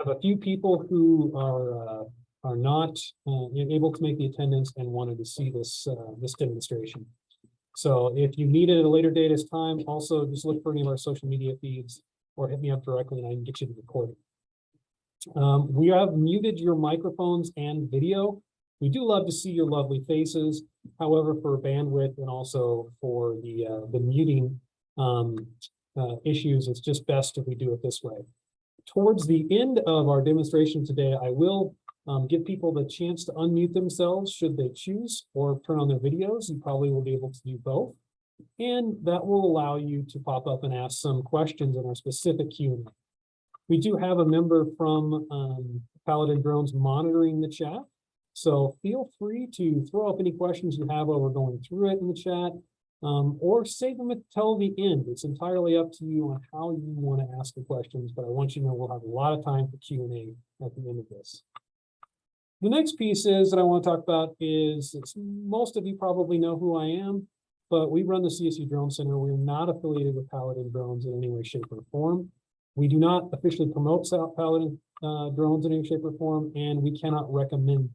have a few people who are not able to make the attendance and wanted to see this demonstration. So if you need it at a later date as time, also just look for any of our social media feeds or hit me up directly and I can get you the recording. We have muted your microphones and video. We do love to see your lovely faces. However, for bandwidth and also for the muting issues, it's just best if we do it this way. Towards the end of our demonstration today, I will give people the chance to unmute themselves should they choose, or turn on their videos. You probably will be able to do both. And that will allow you to pop up and ask some questions in our specific Q&A. We do have a member from Paladin Drones monitoring the chat. So feel free to throw up any questions you have while we're going through it in the chat, or save them until the end. It's entirely up to you on how you want to ask the questions, but I want you to know we'll have a lot of time for Q&A at the end of this. The next piece is that I want to talk about is, most of you probably know who I am, but we run the CSU Drone Center. We're not affiliated with Paladin Drones in any way, shape, or form. We do not officially promote Paladin drones in any shape or form, and we cannot recommend.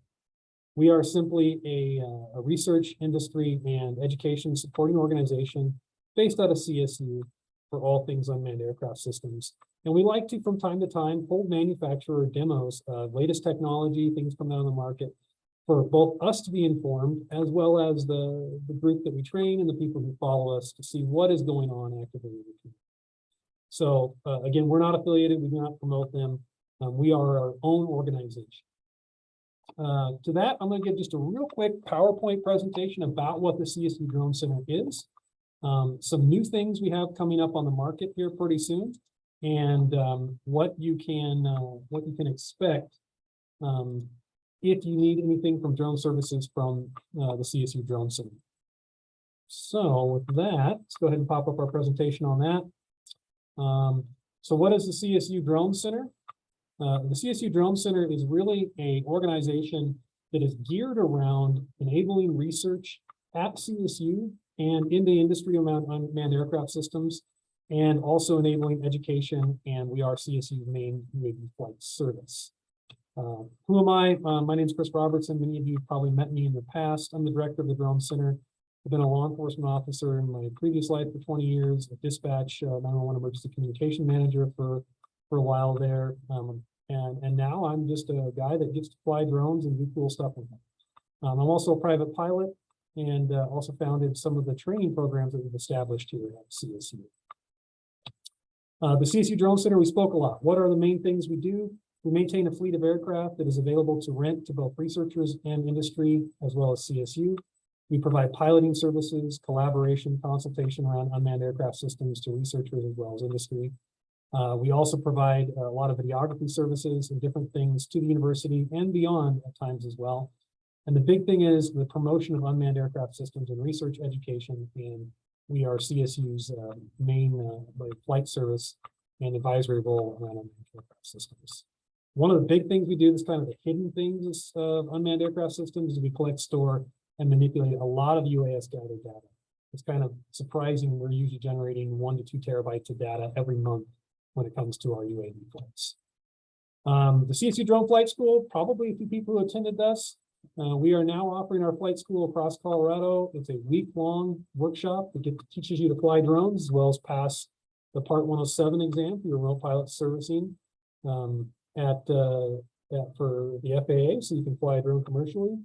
We are simply a research, industry, and education supporting organization based out of CSU for all things unmanned aircraft systems. And we like to, from time to time, hold manufacturer demos of latest technology, things coming out on the market, for both us to be informed, as well as the group that we train and the people who follow us to see what is going on actively in the community. So again, we're not affiliated, we do not promote them. We are our own organization. To that, I'm going to give just a real quick PowerPoint presentation about what the CSU Drone Center is. Some new things we have coming up on the market here pretty soon, and what you can expect if you need anything from drone services from the CSU Drone Center. So with that, let's go ahead and pop up our presentation on that. So what is the CSU Drone Center? The CSU Drone Center is really an organization that is geared around enabling research at CSU and in the industry around unmanned aircraft systems, and also enabling education, and we are CSU's main UAV flight service. Who am I? My name is Chris Robertson. Many of you have probably met me in the past. I'm the director of the Drone Center. I've been a law enforcement officer in my previous life for 20 years, a dispatch 911 emergency communication manager for a while there. And now I'm just a guy that gets to fly drones and do cool stuff with them. I'm also a private pilot, and also founded some of the training programs that we've established here at CSU. The CSU Drone Center, we spoke a lot. What are the main things we do? We maintain a fleet of aircraft that is available to rent to both researchers and industry, as well as CSU. We provide piloting services, collaboration, consultation around unmanned aircraft systems to researchers as well as industry. We also provide a lot of videography services and different things to the university and beyond at times as well. And the big thing is the promotion of unmanned aircraft systems and research education, and we are CSU's main flight service and advisory role around unmanned aircraft systems. One of the big things we do, that's kind of the hidden things of unmanned aircraft systems, is we collect, store, and manipulate a lot of UAS gathered data. It's kind of surprising. We're usually generating 1 to 2 terabytes of data every month when it comes to our UAV flights. The CSU Drone Flight School, probably a few people who attended this. We are now offering our flight school across Colorado. It's a week-long workshop that teaches you to fly drones, as well as pass the Part 107 exam for your remote pilot servicing for the FAA, so you can fly a drone commercially.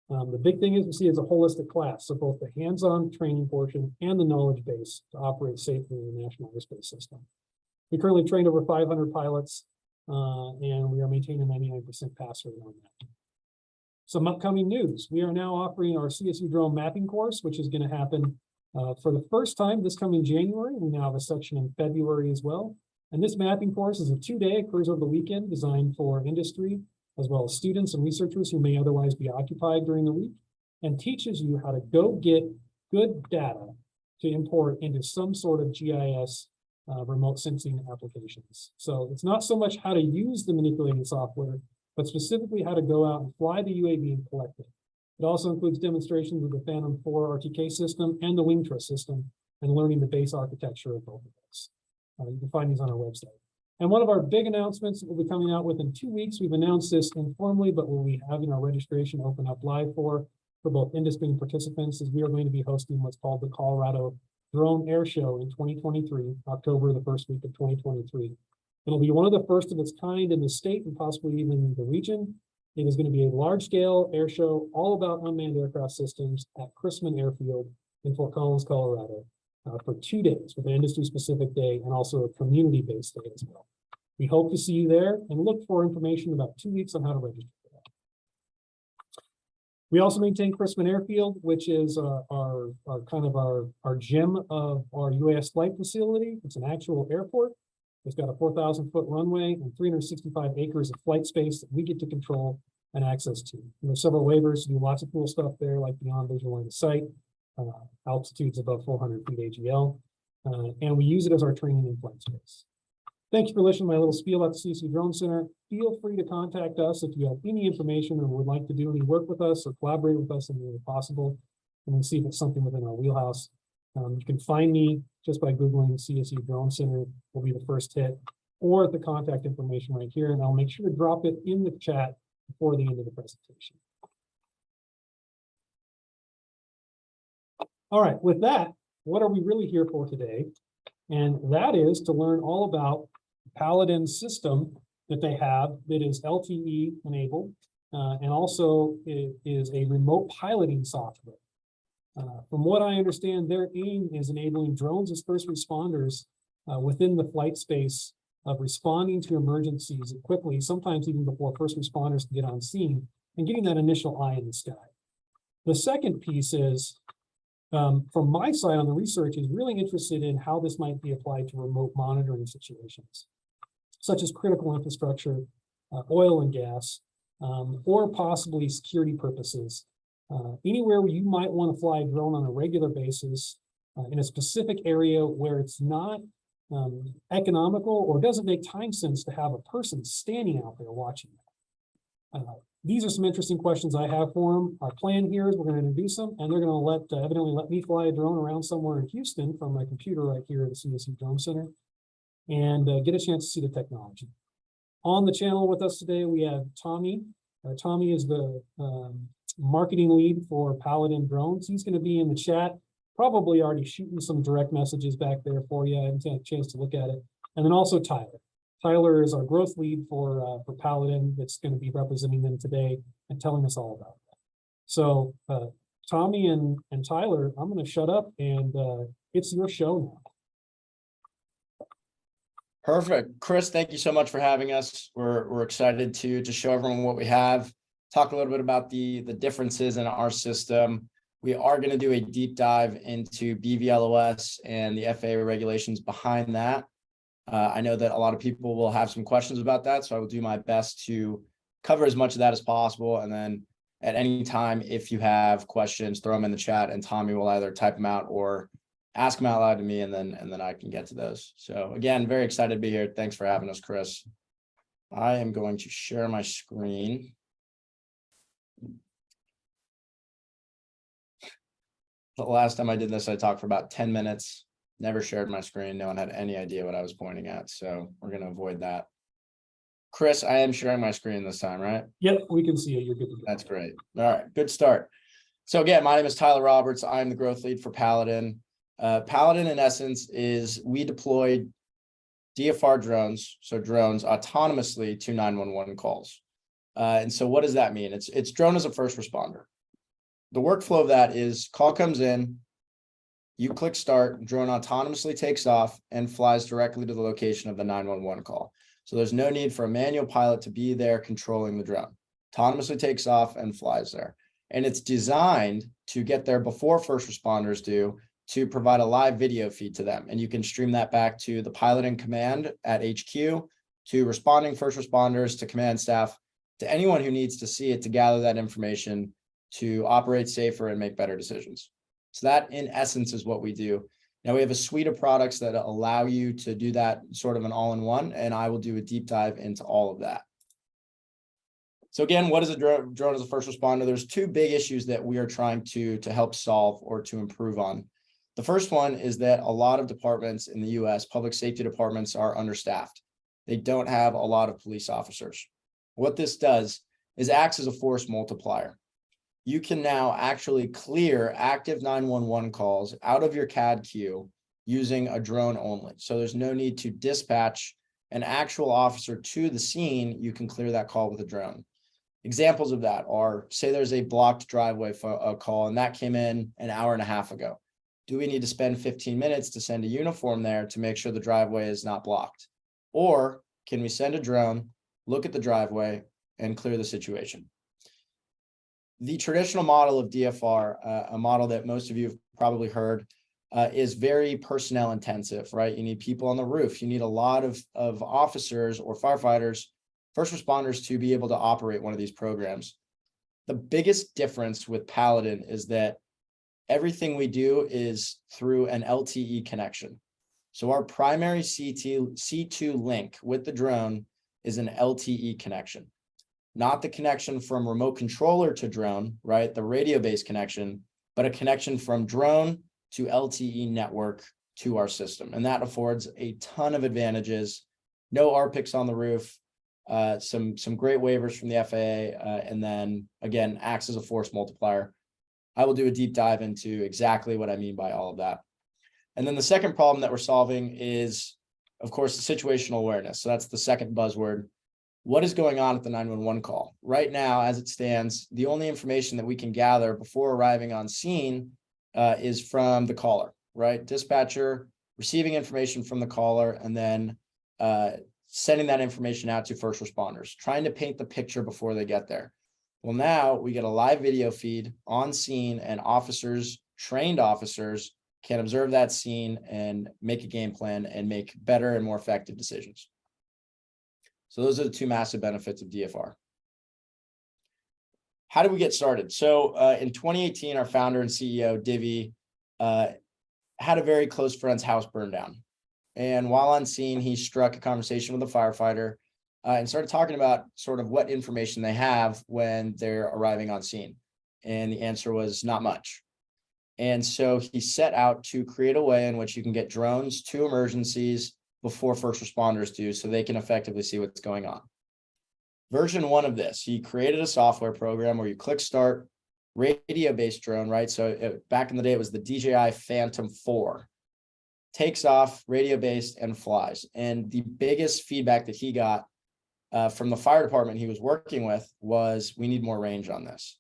The big thing is we see it as a holistic class, so both the hands-on training portion and the knowledge base to operate safely in the national airspace system. We currently train over 500 pilots, and we are maintaining a 99% pass rate on that. Some upcoming news. We are now offering our CSU drone mapping course, which is going to happen for the first time this coming January. We now have a section in February as well. And this mapping course is a 2-day, occurs over the weekend, designed for industry, as well as students and researchers who may otherwise be occupied during the week, and teaches you how to go get good data to import into some sort of GIS remote sensing applications. So it's not so much how to use the manipulated software, but specifically how to go out and fly the UAV and collect it. It also includes demonstrations of the Phantom 4 RTK system and the wing truss system, and learning the base architecture of both of those. You can find these on our website. And one of our big announcements that we'll be coming out with in 2 weeks, we've announced this informally, but we'll be having our registration open up live for both industry and participants, is we are going to be hosting what's called the Colorado Drone Air Show in 2023, October, the first week of 2023. It'll be one of the first of its kind in the state and possibly even the region. It is going to be a large-scale air show all about unmanned aircraft systems at Chrisman Airfield in Fort Collins, Colorado, for 2 days, with an industry-specific day and also a community-based day as well. We hope to see you there and look for information about 2 weeks on how to register for that. We also maintain Chrisman Airfield, which is our gem of our UAS flight facility. It's an actual airport. It's got a 4,000-foot runway and 365 acres of flight space that we get to control and access to. And there's several waivers to do lots of cool stuff there, like beyond visual line of sight, altitudes above 400 feet AGL, and we use it as our training and flight space. Thank you for listening to my little spiel about the CSU Drone Center. Feel free to contact us if you have any information or would like to do any work with us or collaborate with us in any way possible, and we'll see if it's something within our wheelhouse. You can find me just by Googling CSU Drone Center, will be the first hit, or at the contact information right here, and I'll make sure to drop it in the chat before the end of the presentation. All right, with that, what are we really here for today? And that is to learn all about Paladin system that they have that is LTE enabled, and also it is a remote piloting software. From what I understand, their aim is enabling drones as first responders within the flight space of responding to emergencies quickly, sometimes even before first responders can get on scene, and getting that initial eye in the sky. The second piece is, from my side on the research, is really interested in how this might be applied to remote monitoring situations, such as critical infrastructure, oil and gas, or possibly security purposes. Anywhere where you might want to fly a drone on a regular basis in a specific area where it's not economical or doesn't make time sense to have a person standing out there watching that. These are some interesting questions I have for them. Our plan here is we're going to introduce them, and they're going to evidently let me fly a drone around somewhere in Houston from my computer right here at the CSU Drone Center and get a chance to see the technology. On the channel with us today, we have Tommy. Tommy is the marketing lead for Paladin drones. He's going to be in the chat, probably already shooting some direct messages back there for you. I haven't had a chance to look at it. And then also Tyler. Tyler is our growth lead for Paladin that's going to be representing them today and telling us all about that. So Tommy and Tyler, I'm going to shut up and it's your show now. Perfect. Chris, thank you so much for having us. We're excited to show everyone what we have, talk a little bit about the differences in our system. We are going to do a deep dive into BVLOS and the FAA regulations behind that. I know that a lot of people will have some questions about that, so I will do my best to cover as much of that as possible. And then at any time, if you have questions, throw them in the chat and Tommy will either type them out or ask them out loud to me, and then I can get to those. So again, very excited to be here. Thanks for having us, Chris. I am going to share my screen. The last time I did this, I talked for about 10 minutes, never shared my screen. No one had any idea what I was pointing at. So we're going to avoid that. Chris, I am sharing my screen this time, right? Yep, we can see it. You're good to go. That's great. All right, good start. So again, my name is Tyler Roberts. I'm the growth lead for Paladin. Paladin, in essence, is we deploy DFR drones, so drones autonomously to 911 calls. And so what does that mean? It's drone as a first responder. The workflow of that is call comes in, you click start, drone autonomously takes off and flies directly to the location of the 911 call. So there's no need for a manual pilot to be there controlling the drone. Autonomously takes off and flies there. And it's designed to get there before first responders do, to provide a live video feed to them. And you can stream that back to the pilot in command at HQ, to responding first responders, to command staff, to anyone who needs to see it to gather that information to operate safer and make better decisions. So that in essence is what we do. Now we have a suite of products that allow you to do that sort of an all-in-one, and I will do a deep dive into all of that. So again, what is a drone as a first responder? There's two big issues that we are trying to help solve or to improve on. The first one is that a lot of departments in the US, public safety departments, are understaffed. they don't have a lot of police officers. What this does is acts as a force multiplier. You can now actually clear active 911 calls out of your CAD queue using a drone only. So there's no need to dispatch an actual officer to the scene. You can clear that call with a drone. Examples of that are, say there's a blocked driveway call and that came in an hour and a half ago. Do we need to spend 15 minutes to send a uniform there to make sure the driveway is not blocked? Or can we send a drone, look at the driveway, and clear the situation? The traditional model of DFR, a model that most of you have probably heard, is very personnel intensive, right? You need people on the roof. You need a lot of officers or firefighters, first responders to be able to operate one of these programs. The biggest difference with Paladin is that everything we do is through an LTE connection. So our primary C2 link with the drone is an LTE connection, not the connection from remote controller to drone, right? The radio-based connection, but a connection from drone to LTE network to our system. And that affords a ton of advantages. No RPICs on the roof, some great waivers from the FAA, and then again, acts as a force multiplier. I will do a deep dive into exactly what I mean by all of that. And then the second problem that we're solving is, of course, the situational awareness. So that's the second buzzword. What is going on at the 911 call? Right now, as it stands, the only information that we can gather before arriving on scene is from the caller, right? Dispatcher receiving information from the caller and then sending that information out to first responders, trying to paint the picture before they get there. Well, now we get a live video feed on scene and officers, trained officers, can observe that scene and make a game plan and make better and more effective decisions. So those are the two massive benefits of DFR. How did we get started? So in 2018, our founder and CEO, Divi, had a very close friend's house burned down. And while on scene, he struck a conversation with a firefighter and started talking about sort of what information they have when they're arriving on scene. And the answer was not much. And so he set out to create a way in which you can get drones to emergencies before first responders do, so they can effectively see what's going on. Version 1 of this, he created a software program where you click start, radio-based drone, right? So back in the day, it was the DJI Phantom 4. Takes off, radio-based, and flies. And the biggest feedback that he got from the fire department he was working with was, we need more range on this.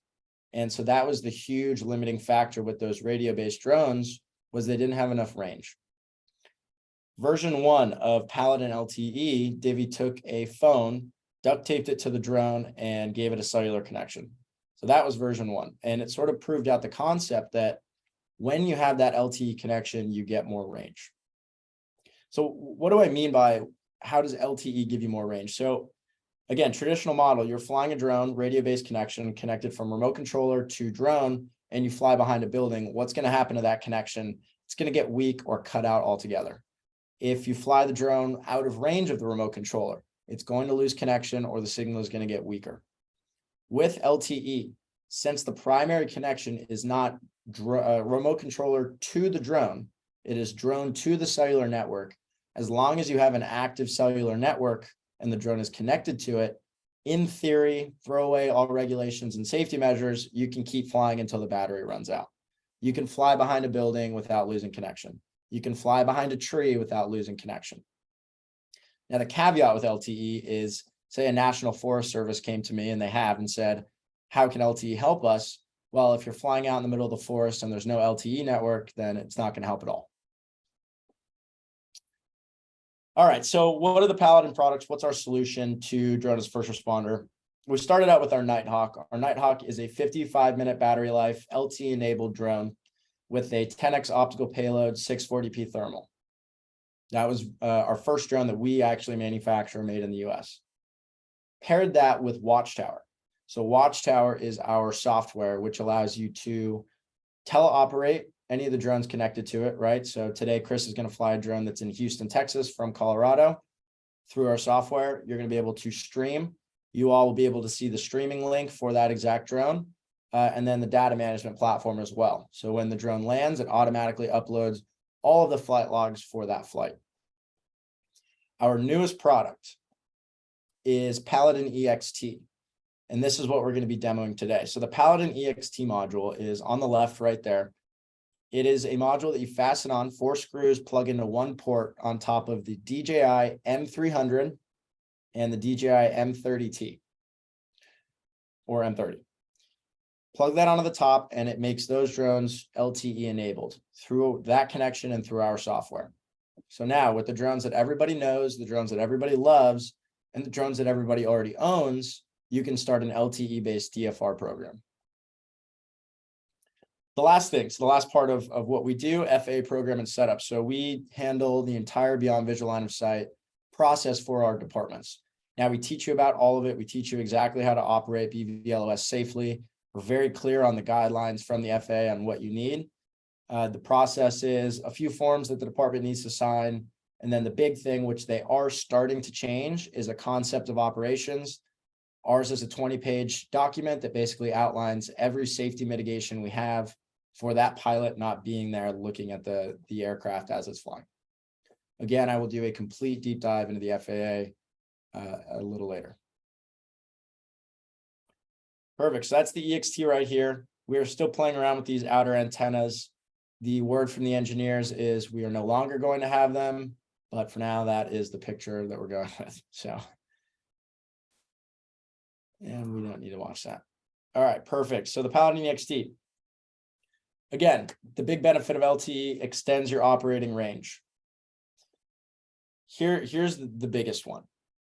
And so that was the huge limiting factor with those radio-based drones, was they didn't have enough range. Version 1 of Paladin LTE, Divi took a phone, duct taped it to the drone, and gave it a cellular connection. So that was version 1. And it sort of proved out the concept that when you have that LTE connection, you get more range. So what do I mean by how does LTE give you more range? So again, traditional model, you're flying a drone, radio-based connection, connected from remote controller to drone, and you fly behind a building. What's going to happen to that connection? It's going to get weak or cut out altogether. If you fly the drone out of range of the remote controller, it's going to lose connection or the signal is going to get weaker. With LTE, since the primary connection is not remote controller to the drone, it is drone to the cellular network. As long as you have an active cellular network and the drone is connected to it, in theory, throw away all regulations and safety measures, you can keep flying until the battery runs out. You can fly behind a building without losing connection. You can fly behind a tree without losing connection. Now, the caveat with LTE is, say a National Forest Service came to me and they have and said, how can LTE help us? Well, if you're flying out in the middle of the forest and there's no LTE network, then it's not going to help at all. All right, so what are the Paladin products? What's our solution to drone as first responder? We started out with our Nighthawk. Our Nighthawk is a 55-minute battery life, LTE-enabled drone with a 10x optical payload, 640p thermal. That was our first drone that we actually manufacture made in the US. Paired that with Watchtower. So Watchtower is our software, which allows you to teleoperate any of the drones connected to it, right? So today, Chris is going to fly a drone that's in Houston, Texas from Colorado. Through our software, you're going to be able to stream. You all will be able to see the streaming link for that exact drone, and then the data management platform as well. So when the drone lands, it automatically uploads all of the flight logs for that flight. our newest product is Paladin EXT. And this is what we're going to be demoing today. So the Paladin EXT module is on the left right there. It is a module that you fasten on 4 screws, plug into one port on top of the DJI M300 and the DJI M30T or M30. Plug that onto the top and it makes those drones LTE enabled through that connection and through our software. So now with the drones that everybody knows, the drones that everybody loves, and the drones that everybody already owns, you can start an LTE-based DFR program. The last thing, so the last part of what we do, FAA program and setup. So we handle the entire beyond visual line of sight process for our departments. Now we teach you about all of it. We teach you exactly how to operate BVLOS safely. We're very clear on the guidelines from the FAA on what you need. The process is a few forms that the department needs to sign. And then the big thing, which they are starting to change, is a concept of operations. Ours is a 20-page document that basically outlines every safety mitigation we have for that pilot not being there looking at the aircraft as it's flying. Again, I will do a complete deep dive into the FAA a little later. Perfect. So that's the EXT right here. We are still playing around with these outer antennas. The word from the engineers is we are no longer going to have them, but for now, that is the picture that we're going with. So, and we don't need to watch that. All right, perfect. So the Paladin EXT. Again, the big benefit of LTE extends your operating range. Here's the biggest one.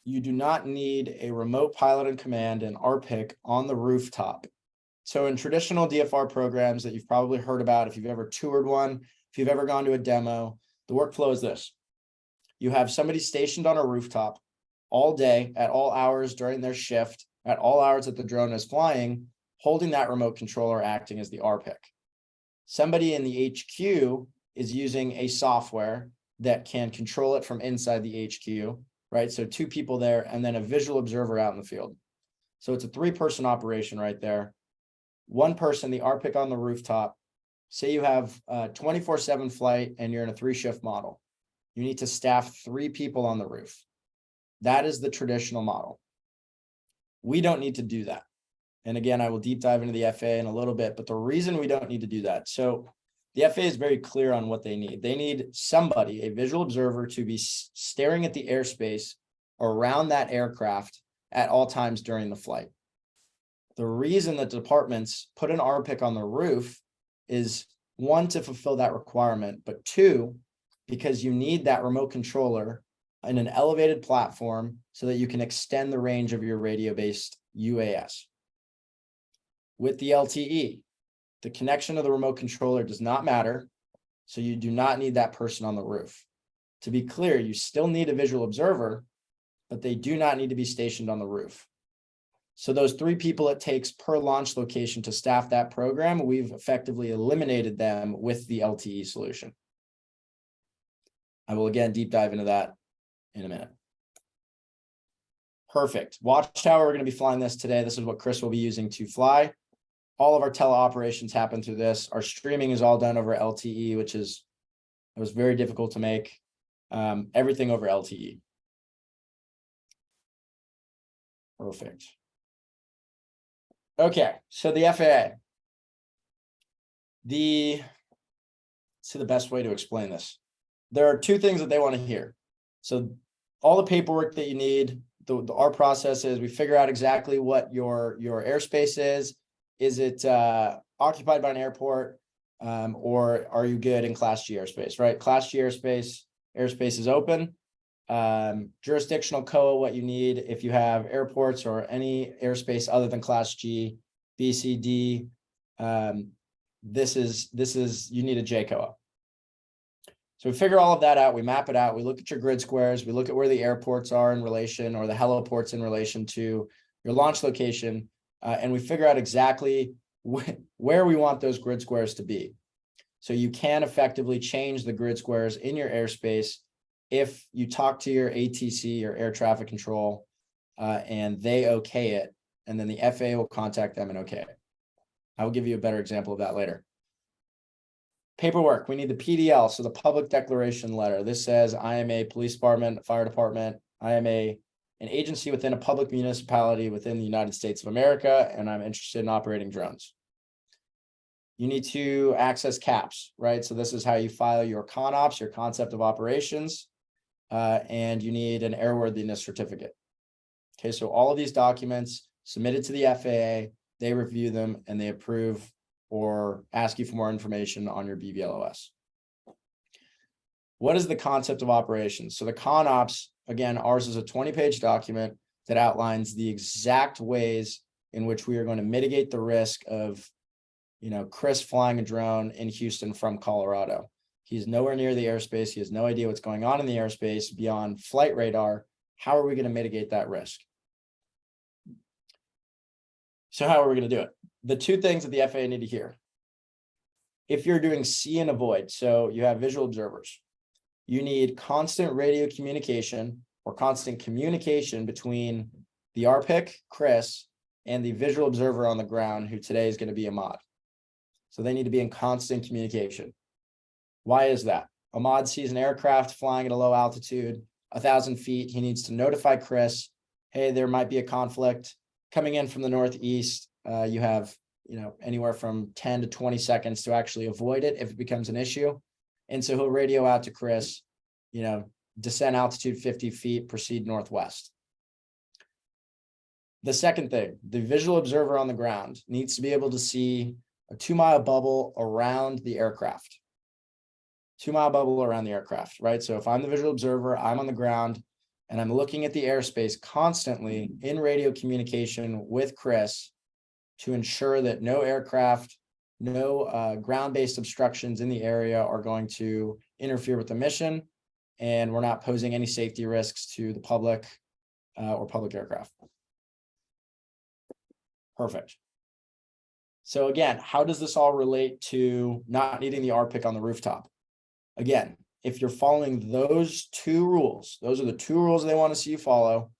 You do not need a remote pilot and command and RPIC on the rooftop. So in traditional DFR programs that you've probably heard about, if you've ever toured one, if you've ever gone to a demo, the workflow is this. You have somebody stationed on a rooftop all day at all hours during their shift, at all hours that the drone is flying, holding that remote controller, acting as the RPIC. Somebody in the HQ is using a software that can control it from inside the HQ, right? So 2 people there and then a visual observer out in the field. So it's a 3-person operation right there. 1 person, the RPIC on the rooftop. Say you have a 24/7 flight and you're in a 3-shift model. You need to staff 3 people on the roof. That is the traditional model. We don't need to do that. And again, I will deep dive into the FAA in a little bit, but the reason we don't need to do that. So the FAA is very clear on what they need. They need somebody, a visual observer, to be staring at the airspace around that aircraft at all times during the flight. The reason that departments put an RPIC on the roof is 1, to fulfill that requirement, but 2, because you need that remote controller in an elevated platform so that you can extend the range of your radio-based UAS. With the LTE, the connection of the remote controller does not matter, so you do not need that person on the roof. To be clear, you still need a visual observer, but they do not need to be stationed on the roof. So those 3 people it takes per launch location to staff that program, we've effectively eliminated them with the LTE solution. I will again deep dive into that in a minute. Perfect. Watchtower, we're going to be flying this today. This is what Chris will be using to fly. All of our teleoperations happen through this. Our streaming is all done over LTE, which it was very difficult to make. Everything over LTE. Perfect. Okay, so the FAA. Let's see the best way to explain this. There are 2 things that they want to hear. So all the paperwork that you need, our process is we figure out exactly what your airspace is. Is it occupied by an airport or are you good in Class G airspace, right? Class G airspace is open. Jurisdictional COA, what you need if you have airports or any airspace other than Class G, B, C, D, this is you need a JCOA. So we figure all of that out, we map it out, we look at your grid squares, we look at where the airports are in relation or the heliports in relation to your launch location, and we figure out exactly where we want those grid squares to be. So you can effectively change the grid squares in your airspace if you talk to your ATC or air traffic control and they okay it, and then the FAA will contact them and okay it. I will give you a better example of that later. Paperwork, we need the PDL, so the public declaration letter. This says I am a police department, fire department. I am an agency within a public municipality within the United States of America, and I'm interested in operating drones. You need to access CAPS, right? So this is how you file your CONOPS, your concept of operations, and you need an airworthiness certificate. Okay, so all of these documents submitted to the FAA, they review them and they approve or ask you for more information on your BVLOS. What is the concept of operations? So the CONOPS, again, ours is a 20-page document that outlines the exact ways in which we are going to mitigate the risk of, Chris flying a drone in Houston from Colorado. He's nowhere near the airspace. He has no idea what's going on in the airspace beyond flight radar. How are we going to mitigate that risk? So how are we going to do it? The two things that the FAA need to hear. If you're doing see and avoid, so you have visual observers, you need constant radio communication or constant communication between the RPIC, Chris, and the visual observer on the ground, who today is going to be Ahmad. So they need to be in constant communication. Why is that? Ahmad sees an aircraft flying at a low altitude, 1,000 feet. He needs to notify Chris, hey, there might be a conflict coming in from the northeast. You have, anywhere from 10 to 20 seconds to actually avoid it if it becomes an issue. And so he'll radio out to Chris, descend altitude 50 feet, proceed northwest. The second thing, the visual observer on the ground needs to be able to see a 2-mile bubble around the aircraft. 2-mile bubble around the aircraft, right? So if I'm the visual observer, I'm on the ground and I'm looking at the airspace constantly in radio communication with Chris to ensure that no aircraft, no ground-based obstructions in the area are going to interfere with the mission, and we're not posing any safety risks to the public or public aircraft. Perfect. So again, how does this all relate to not needing the RPIC on the rooftop? Again, if you're following those two rules, those are the two rules they want to see you follow,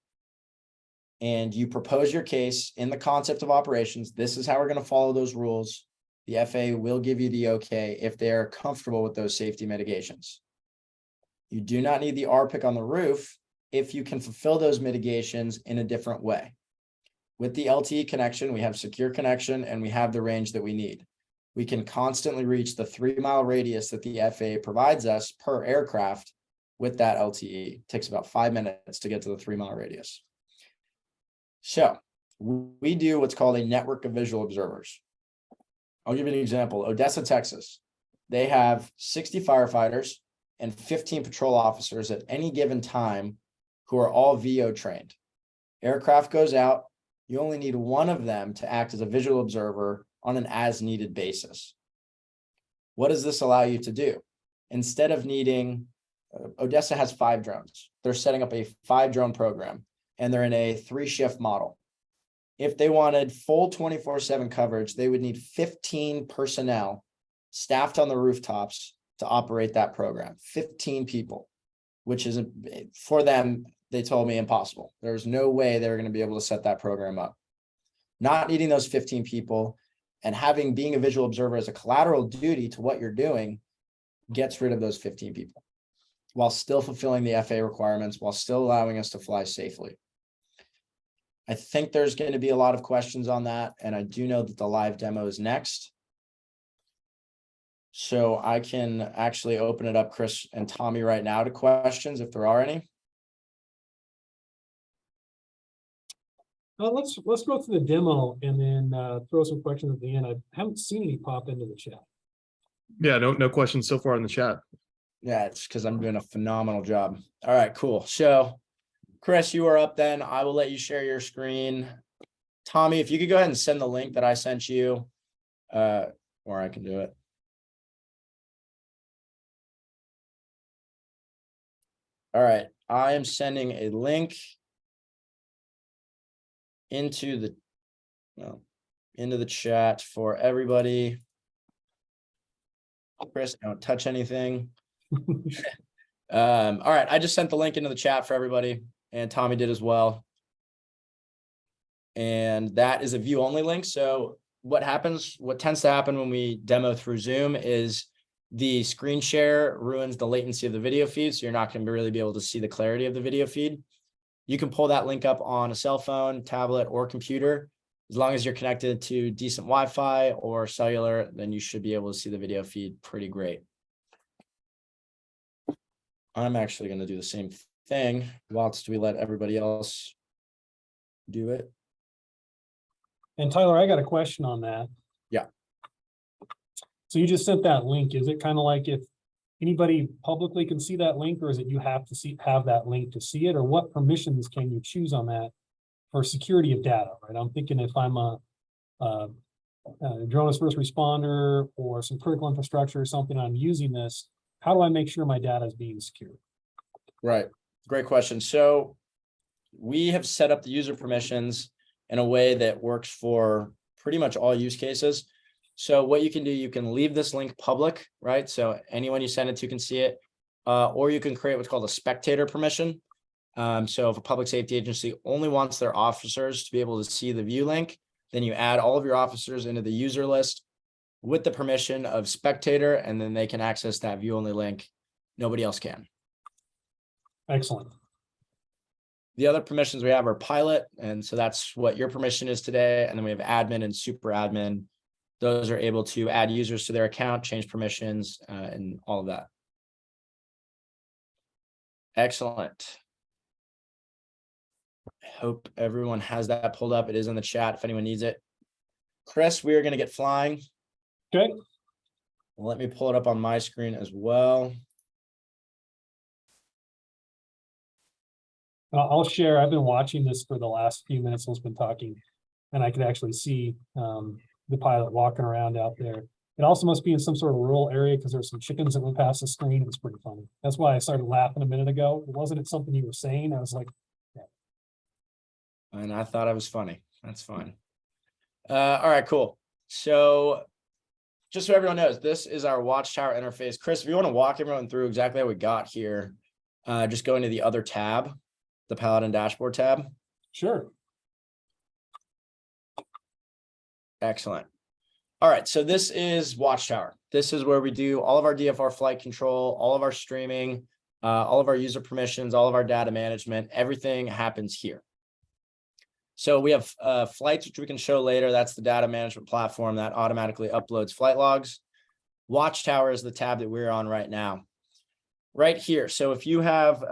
and you propose your case in the concept of operations, this is how we're going to follow those rules. The FAA will give you the okay if they're comfortable with those safety mitigations. You do not need the RPIC on the roof if you can fulfill those mitigations in a different way. With the LTE connection, we have secure connection and we have the range that we need. We can constantly reach the 3-mile radius that the FAA provides us per aircraft with that LTE. It takes about 5 minutes to get to the 3-mile radius. So we do what's called a network of visual observers. I'll give you an example. Odessa, Texas. They have 60 firefighters and 15 patrol officers at any given time who are all VO trained. Aircraft goes out. You only need one of them to act as a visual observer on an as-needed basis. What does this allow you to do? Instead of needing, Odessa has 5 drones. They're setting up a 5-drone program, and they're in a 3-shift model. If they wanted full 24/7 coverage, they would need 15 personnel staffed on the rooftops to operate that program. 15 people, which is, for them, they told me impossible. There's no way they were going to be able to set that program up. Not needing those 15 people and being a visual observer as a collateral duty to what you're doing gets rid of those 15 people while still fulfilling the FAA requirements, while still allowing us to fly safely. I think there's going to be a lot of questions on that, and I do know that the live demo is next. So I can actually open it up, Chris and Tommy, right now to questions if there are any. Let's go through the demo and then throw some questions at the end. I haven't seen any pop into the chat. Yeah, no questions so far in the chat. Yeah, it's because I'm doing a phenomenal job. All right, cool. So, Chris, you are up then. I will let you share your screen. Tommy, if you could go ahead and send the link that I sent you, or I can do it. All right, I am sending a link into the chat for everybody. Chris, don't touch anything. All right, I just sent the link into the chat for everybody, and Tommy did as well. And that is a view only link. So what tends to happen when we demo through Zoom is The screen share ruins the latency of the video feed, so you're not going to really be able to see the clarity of the video feed. You can pull that link up on a cell phone, tablet, or computer. As long as you're connected to decent Wi-Fi or cellular, then you should be able to see the video feed pretty great. I'm actually going to do the same thing whilst we let everybody else do it. And Tyler, I got a question on that. Yeah. So you just sent that link. Is it kind of like if anybody publicly can see that link, or is it you have to have that link to see it, or what permissions can you choose on that for security of data, right? I'm thinking if I'm a drone as first responder or some critical infrastructure or something, I'm using this, how do I make sure my data is being secured? Right. Great question. So we have set up the user permissions in a way that works for pretty much all use cases. So what you can do, you can leave this link public, right? So anyone you send it to can see it, or you can create what's called a spectator permission. So if a public safety agency only wants their officers to be able to see the view link, then you add all of your officers into the user list with the permission of spectator, and then they can access that view only link. Nobody else can. Excellent. The other permissions we have are pilot, and so that's what your permission is today. And then we have admin and super admin. Those are able to add users to their account, change permissions, and all of that. Excellent. I hope everyone has that pulled up. It is in the chat if anyone needs it. Chris, we are going to get flying. Okay. Let me pull it up on my screen as well. I'll share. I've been watching this for the last few minutes. We've been talking, and I could actually see the pilot walking around out there. It also must be in some sort of rural area because there's some chickens that went past the screen. It was pretty funny. That's why I started laughing a minute ago. It wasn't something you were saying. I was like, yeah. And I thought I was funny. That's fine. All right, cool. So just so everyone knows, this is our Watchtower interface. Chris, if you want to walk everyone through exactly how we got here, just go into the other tab, the Paladin dashboard tab. Sure. Excellent. All right, so this is Watchtower. This is where we do all of our DFR flight control, all of our streaming, all of our user permissions, all of our data management. Everything happens here. So we have flights, which we can show later. That's the data management platform that automatically uploads flight logs. Watchtower is the tab that we're on right now. Right here. So if you have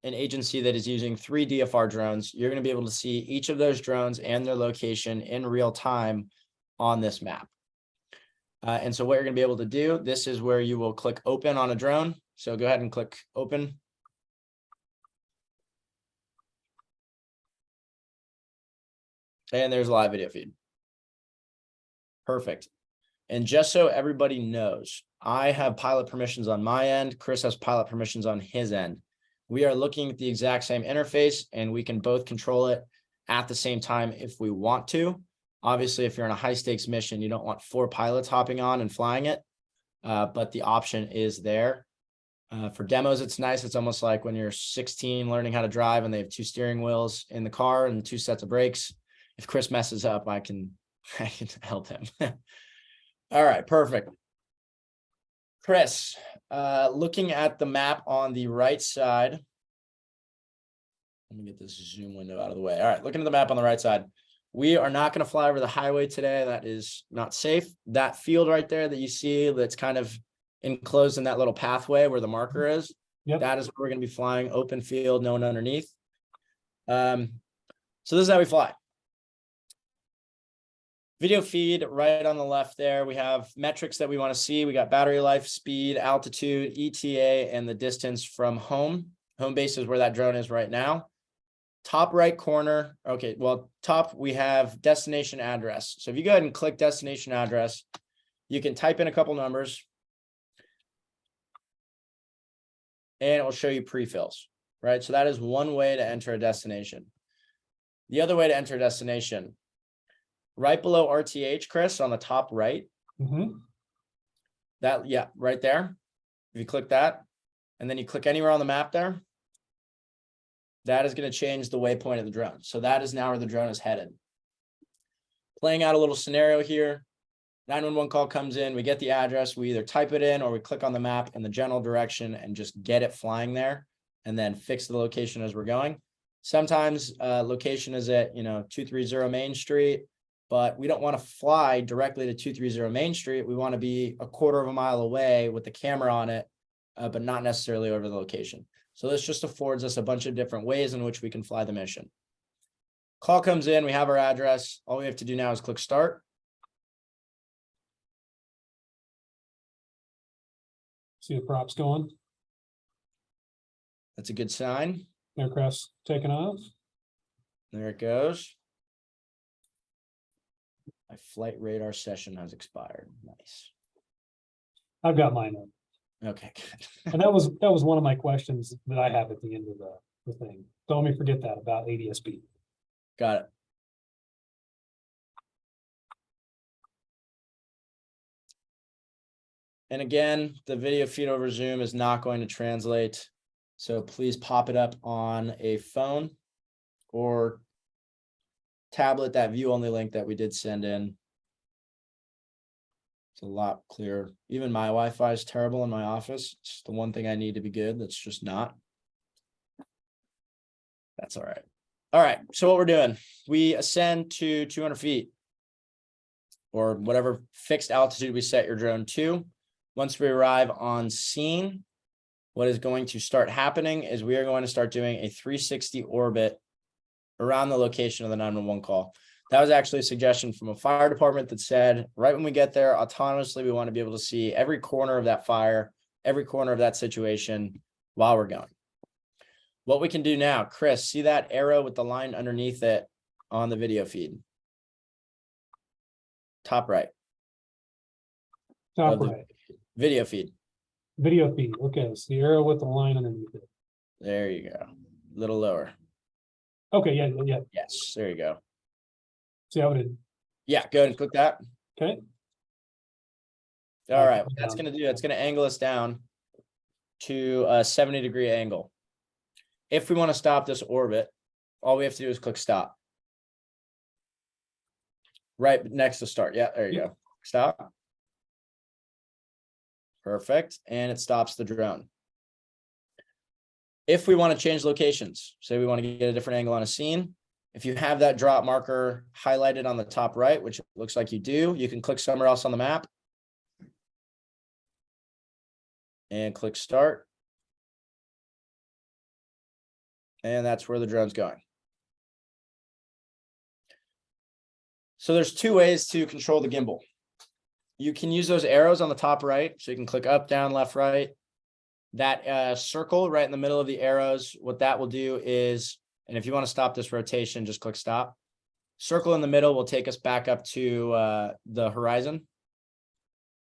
an agency that is using 3 DFR drones, you're going to be able to see each of those drones and their location in real time on this map. And so what you're going to be able to do, this is where you will click open on a drone. So go ahead and click open. And there's a live video feed. Perfect. And just so everybody knows, I have pilot permissions on my end. Chris has pilot permissions on his end. We are looking at the exact same interface, and we can both control it at the same time if we want to. Obviously, if you're in a high stakes mission, you don't want 4 pilots hopping on and flying it, but the option is there. For demos, it's nice. It's almost like when you're 16 learning how to drive and they have 2 steering wheels in the car and 2 sets of brakes. If Chris messes up, I can help him. All right, perfect. Chris, looking at the map on the right side. Let me get this zoom window out of the way. All right, looking at the map on the right side. We are not going to fly over the highway today. That is not safe. That field right there that you see that's kind of enclosed in that little pathway where the marker is, Yep. That is where we're going to be flying, open field, no one underneath. So this is how we fly. Video feed right on the left there. We have metrics that we want to see. We got battery life, speed, altitude, ETA, and the distance from home. Home base is where that drone is right now. Top right corner. Okay, well, top we have destination address. So if you go ahead and click destination address, you can type in a couple numbers and it will show you pre-fills, right? So that is one way to enter a destination. The other way to enter a destination, right below RTH, Chris, on the top right. Mm-hmm. That, yeah, right there. If you click that, and then you click anywhere on the map there, that is going to change the waypoint of the drone. So that is now where the drone is headed. Playing out a little scenario here. 911 call comes in, we get the address, we either type it in or we click on the map in the general direction and just get it flying there and then fix the location as we're going. Sometimes location is at, 230 Main Street, but we don't want to fly directly to 230 Main Street. We want to be a quarter of a mile away with the camera on it, but not necessarily over the location. So this just affords us a bunch of different ways in which we can fly the mission. Call comes in, we have our address. All we have to do now is click start. See the props going, That's a good sign. aircraft's taking off. There it goes. My flight radar session has expired. Nice. I've got mine up. Okay, good. And that was one of my questions that I have at the end of the thing. Don't let me forget that about ADSB. Got it. And again, the video feed over Zoom is not going to translate. So please pop it up on a phone or tablet, that view only link that we did send in. It's a lot clearer. Even my Wi-Fi is terrible in my office. It's the one thing I need to be good. That's just not. That's all right. All right. So what we're doing, we ascend to 200 feet or whatever fixed altitude we set your drone to. Once we arrive on scene, what is going to start happening is we are going to start doing a 360 orbit around the location of the 911 call. That was actually a suggestion from a fire department that said, right when we get there, autonomously, we want to be able to see every corner of that fire, every corner of that situation while we're going. What we can do now, Chris, see that arrow with the line underneath it on the video feed? Top right. Top right. Video feed. Video feed. Okay, so the arrow with the line underneath it. There you go. A little lower. Okay, yeah. Yes, there you go. See how it is. Yeah, go ahead and click that. Okay. All right, what that's going to do, it's going to angle us down to a 70-degree angle. If we want to stop this orbit, all we have to do is click stop. Right next to start. Yeah, there you go. Stop. Perfect. And it stops the drone. If we want to change locations, say we want to get a different angle on a scene, if you have that drop marker highlighted on the top right, which looks like you do, you can click somewhere else on the map and click start. And that's where the drone's going. So there's two ways to control the gimbal. You can use those arrows on the top right. So you can click up, down, left, right. That circle right in the middle of the arrows, what that will do is, and if you want to stop this rotation, just click stop. Circle in the middle will take us back up to the horizon.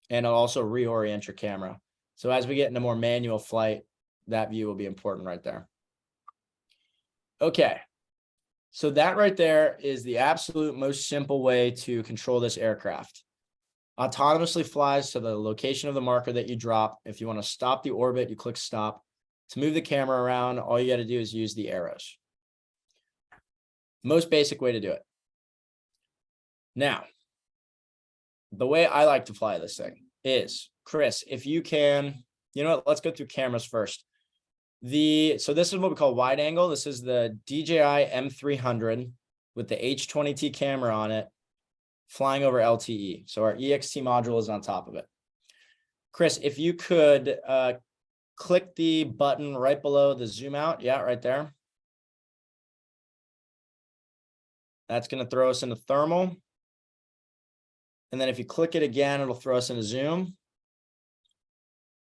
And it'll also reorient your camera. So as we get into more manual flight, that view will be important right there. Okay. So that right there is the absolute most simple way to control this aircraft. Autonomously flies to the location of the marker that you drop. If you want to stop the orbit, you click stop. To move the camera around, all you got to do is use the arrows. Most basic way to do it. Now, the way I like to fly this thing is, Chris, if you can, you know what, let's go through cameras first. So this is what we call wide angle. This is the DJI M300 with the H20T camera on it, flying over LTE. So our EXT module is on top of it. Chris, if you could click the button right below the zoom out. Yeah, right there. That's going to throw us into thermal. And then if you click it again, it'll throw us into zoom.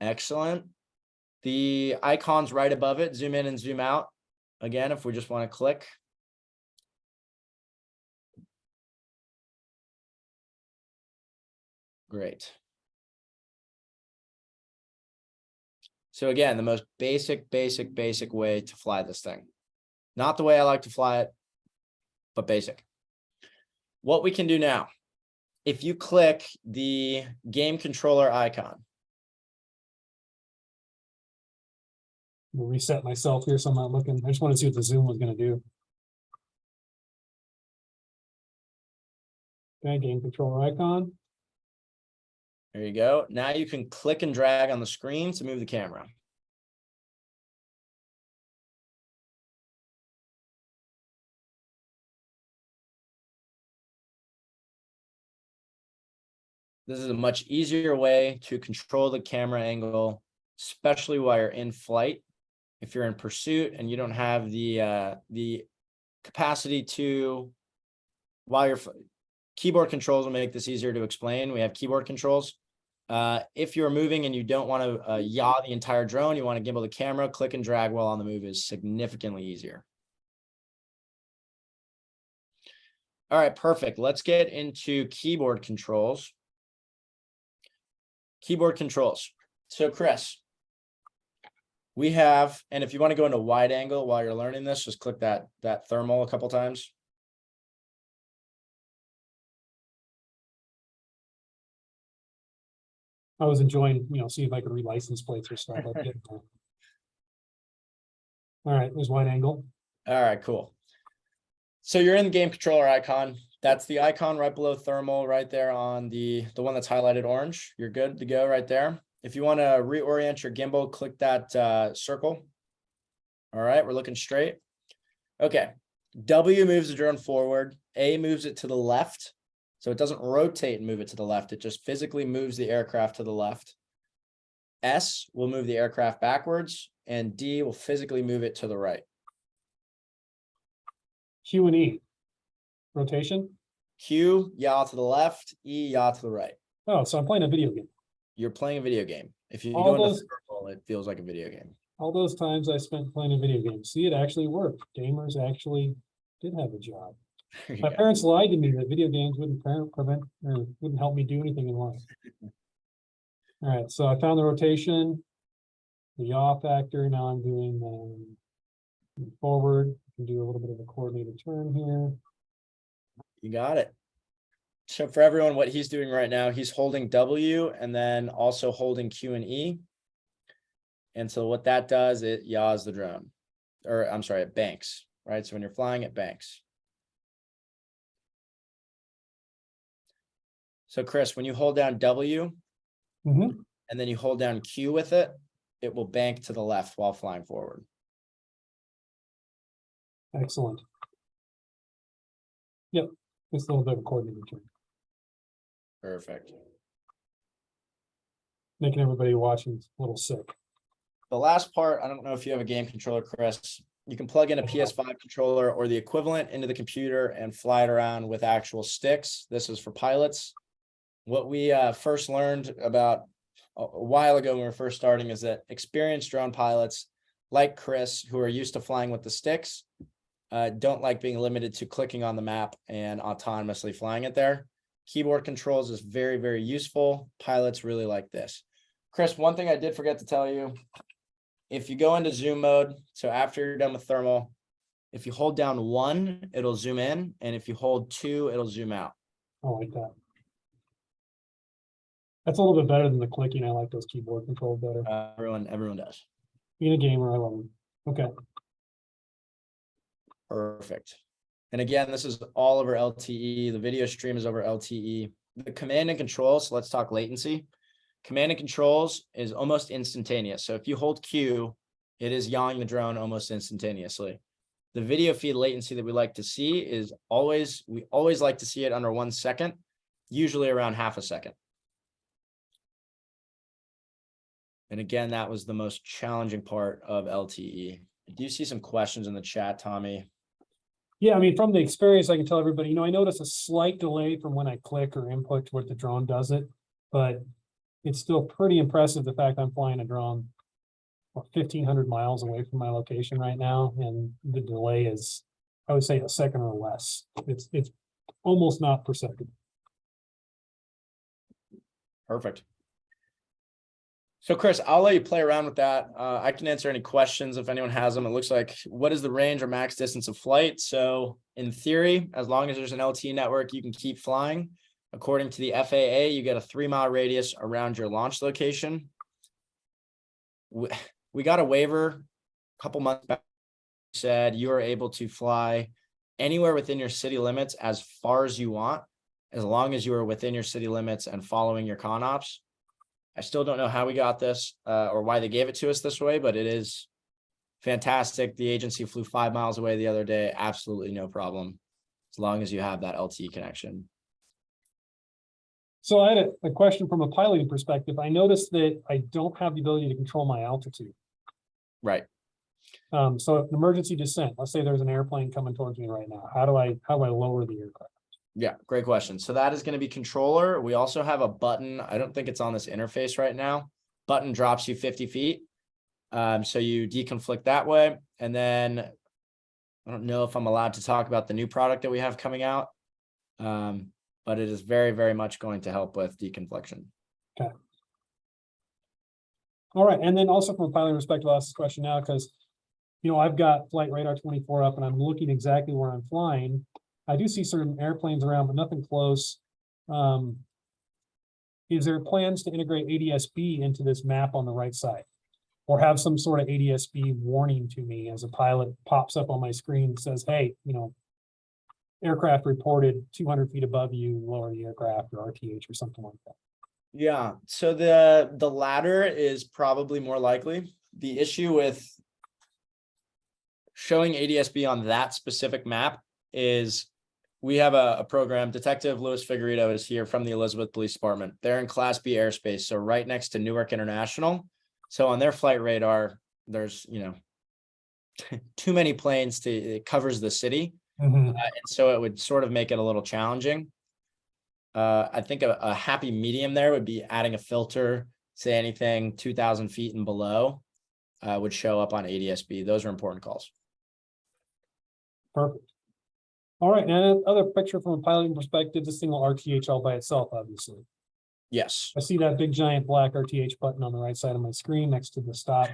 Excellent. The icons right above it, zoom in and zoom out. Again, if we just want to click. Great. So again, the most basic way to fly this thing. Not the way I like to fly it, but basic. What we can do now, if you click the game controller icon. We'll reset myself here, so I'm not looking. I just want to see what the zoom was going to do. Okay, game controller icon. There you go. Now you can click and drag on the screen to move the camera. This is a much easier way to control the camera angle, especially while you're in flight. If you're in pursuit and you don't have the capacity to, while you're keyboard controls will make this easier to explain. We have keyboard controls. If you're moving and you don't want to yaw the entire drone, you want to gimbal the camera, click and drag while on the move is significantly easier. All right, perfect. Let's get into keyboard controls. Keyboard controls. So Chris, we have, and if you want to go into wide angle while you're learning this, just click that thermal a couple times. I was enjoying, see if I could read license plates or stuff. Like that. All right, there's wide angle. All right, cool. So you're in the game controller icon. That's the icon right below thermal, right there on the one that's highlighted orange. You're good to go right there. If you want to reorient your gimbal, click that circle. All right, we're looking straight. Okay, W moves the drone forward. A moves it to the left. So it doesn't rotate and move it to the left. It just physically moves the aircraft to the left. S will move the aircraft backwards, and D will physically move it to the right. Q and E. Rotation. Q, yaw to the left. E, yaw to the right. Oh, so I'm playing a video game. You're playing a video game. If you All go into those- circle, it feels like a video game. All those times I spent playing a video game. See, it actually worked. Gamers actually did have a job. There you My go. parents lied to me that video games wouldn't prevent or wouldn't help me do anything in life. All right, so I found the rotation, the yaw factor. Now I'm doing forward. I can do a little bit of a coordinated turn here. You got it. So for everyone, what he's doing right now, he's holding W and then also holding Q and E. And so what that does, it yaws the drone, or I'm sorry, it banks, right? So when you're flying, it banks. So Chris, when you hold down W Mhm. and then you hold down Q with it, it will bank to the left while flying forward. Excellent. Yep, just a little bit of a coordinated turn. Perfect. Making everybody watching a little sick. The last part, I don't know if you have a game controller, Chris. You can plug in a PS5 controller or the equivalent into the computer and fly it around with actual sticks. This is for pilots. What we first learned about a while ago when we were first starting is that experienced drone pilots like Chris, who are used to flying with the sticks, don't like being limited to clicking on the map and autonomously flying it there. Keyboard controls is very, very useful. Pilots really like this. Chris, one thing I did forget to tell you, if you go into zoom mode, so after you're done with thermal, if you hold down 1, it'll zoom in, and if you hold 2, it'll zoom out. I like that. That's a little bit better than the clicking. I like those keyboard controls better. Everyone does. Being a gamer, I love them. Okay. Perfect. And again, this is all over LTE. The video stream is over LTE. The command and control, so let's talk latency. Command and controls is almost instantaneous. So if you hold Q, it is yawing the drone almost instantaneously. The video feed latency that we like to see is we always like to see it under 1 second, usually around half a second. And again, that was the most challenging part of LTE. Do you see some questions in the chat, Tommy? Yeah, I mean, from the experience, I can tell everybody, I notice a slight delay from when I click or input to what the drone does it, but it's still pretty impressive, the fact I'm flying a drone 1,500 miles away from my location right now, and the delay is, I would say, a second or less. It's almost not per second. Perfect. So Chris, I'll let you play around with that. I can answer any questions if anyone has them. It looks like, what is the range or max distance of flight? So in theory, as long as there's an LTE network, you can keep flying. According to the FAA, you get a 3-mile radius around your launch location. We got a waiver a couple months back, said you are able to fly anywhere within your city limits as far as you want, as long as you are within your city limits and following your con ops. I still don't know how we got this or why they gave it to us this way, but it is fantastic. The agency flew 5 miles away the other day. Absolutely no problem. As long as you have that LTE connection. So I had a question from a piloting perspective. I noticed that I don't have the ability to control my altitude. Right. So if an emergency descent, let's say there's an airplane coming towards me right now, how do I lower the aircraft? Yeah, great question. So that is going to be controller. We also have a button. I don't think it's on this interface right now. Button drops you 50 feet. So you deconflict that way. And then I don't know if I'm allowed to talk about the new product that we have coming out. But it is very, very much going to help with deconfliction. Okay. All right. And then also from a piloting perspective, I'll ask this question now because, I've got Flight Radar 24 up and I'm looking exactly where I'm flying. I do see certain airplanes around, but nothing close. Is there plans to integrate ADS-B into this map on the right side? Or have some sort of ADS-B warning to me as a pilot pops up on my screen and says, hey, aircraft reported 200 feet above you, lower the aircraft or RTH or something like that. Yeah. So the latter is probably more likely. The issue with showing ADS-B on that specific map is we have a program. Detective Louis Figueredo is here from the Elizabeth Police Department. They're in Class B airspace, so right next to Newark International. So on their flight radar, there's too many planes it covers the city. And so it would sort of make it a little challenging. I think a happy medium there would be adding a filter, say anything 2,000 feet and below would show up on ADS-B. Those are important calls. Perfect. All right. And another picture from a piloting perspective, this thing will RTH all by itself, obviously. Yes. I see that big giant black RTH button on the right side of my screen next to the stop.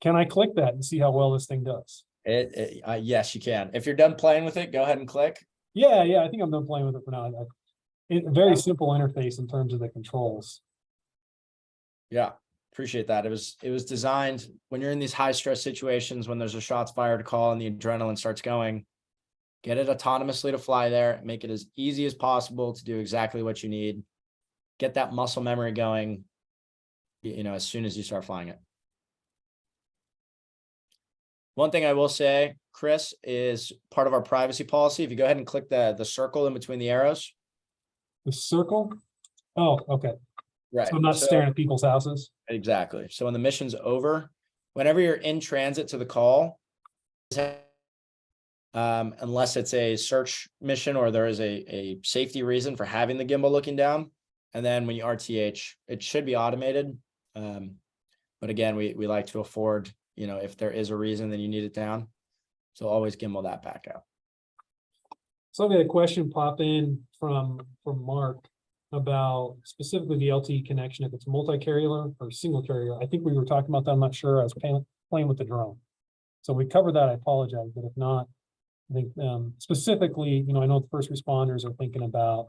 Can I click that and see how well this thing does? Yes, you can. If you're done playing with it, go ahead and click. Yeah, I think I'm done playing with it for now. Very simple interface in terms of the controls. Yeah, appreciate that. It was designed when you're in these high stress situations, when there's a shots fired call and the adrenaline starts going, get it autonomously to fly there, make it as easy as possible to do exactly what you need. Get that muscle memory going, as soon as you start flying it. One thing I will say, Chris, is part of our privacy policy. If you go ahead and click the circle in between the arrows. The circle? Oh, okay. Right. So I'm not staring at people's houses. Exactly. So when the mission's over, whenever you're in transit to the call, unless it's a search mission or there is a safety reason for having the gimbal looking down. And then when you RTH, it should be automated. But again, we like to afford, if there is a reason, then you need it down. So always gimbal that back out. So I had a question pop in from Mark about specifically the LTE connection, if it's multi-carrier or single carrier. I think we were talking about that. I'm not sure. I was playing with the drone. So we covered that. I apologize, but if not, I think specifically, I know the first responders are thinking about,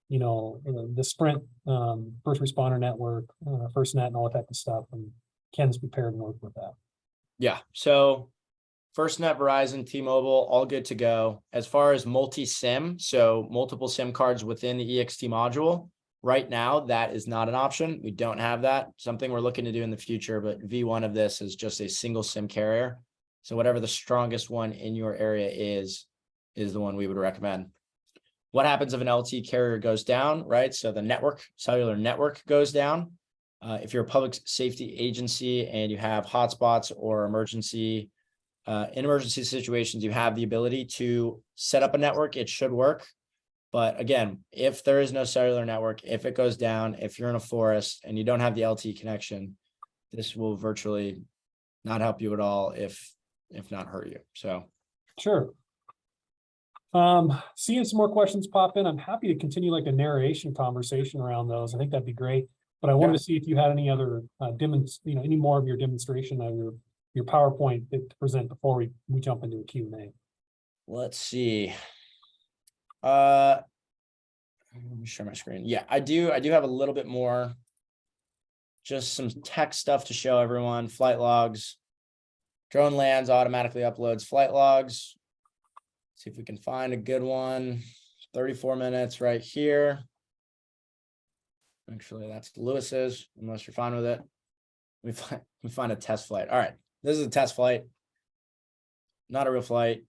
the Sprint first responder network, FirstNet and all that type of stuff. And Ken's prepared and work with that. Yeah. So FirstNet, Verizon, T-Mobile, all good to go. As far as multi-SIM, so multiple SIM cards within the EXT module, right now, that is not an option. We don't have that. Something we're looking to do in the future, but V1 of this is just a single SIM carrier. So whatever the strongest one in your area is the one we would recommend. What happens if an LTE carrier goes down, right? So the cellular network goes down. If you're a public safety agency and you have hotspots or in emergency situations, you have the ability to set up a network. It should work. But again, if there is no cellular network, if it goes down, if you're in a forest and you don't have the LTE connection, this will virtually not help you at all, if not hurt you. So sure. Seeing some more questions pop in. I'm happy to continue like a narration conversation around those. I think that'd be great. But I wanted to see if you had any other any more of your demonstration of your PowerPoint to present before we jump into a Q&A. Let's see. Let me share my screen. Yeah, I do have a little bit more, just some tech stuff to show everyone. Flight logs. Drone lands, automatically uploads flight logs. See if we can find a good one. 34 minutes right here. Actually, that's Lewis's, unless you're fine with it. We find a test flight. All right, this is a test flight, not a real flight.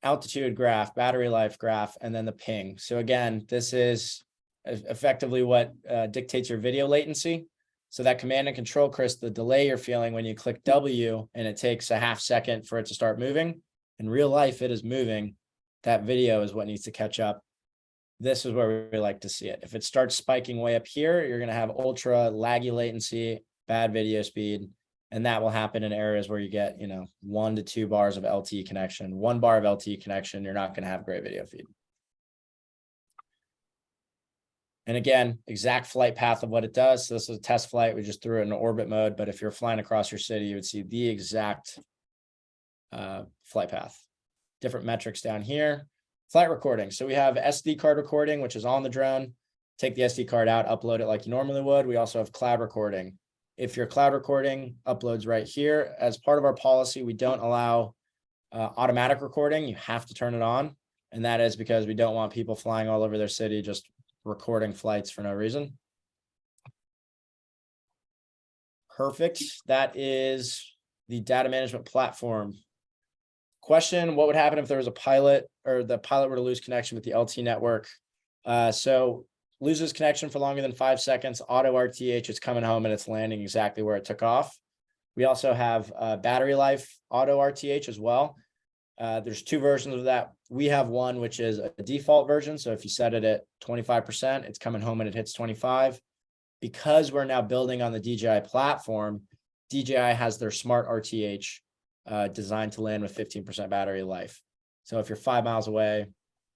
Altitude graph, battery life graph, and then the ping. So again, this is effectively what dictates your video latency. So that command and control, Chris, the delay you're feeling when you click W and it takes a half second for it to start moving. In real life, it is moving. That video is what needs to catch up. This is where we like to see it. If it starts spiking way up here, you're going to have ultra laggy latency, bad video speed. And that will happen in areas where you get, 1 to 2 bars of LTE connection. 1 bar of LTE connection, you're not going to have great video feed. And again, exact flight path of what it does. So this is a test flight. We just threw it in orbit mode. But if you're flying across your city, you would see the exact flight path. Different metrics down here. Flight recording. So we have SD card recording, which is on the drone. Take the SD card out, upload it like you normally would. We also have cloud recording. If your cloud recording uploads right here, as part of our policy, we don't allow automatic recording. You have to turn it on. And that is because we don't want people flying all over their city just recording flights for no reason. Perfect. That is the data management platform. Question, what would happen if there was a pilot or the pilot were to lose connection with the LTE network? So loses connection for longer than 5 seconds, auto RTH, it's coming home and it's landing exactly where it took off. We also have battery life auto RTH as well. There's 2 versions of that. We have one, which is a default version. So if you set it at 25%, it's coming home and it hits 25. Because we're now building on the DJI platform, DJI has their smart RTH designed to land with 15% battery life. So if you're 5 miles away,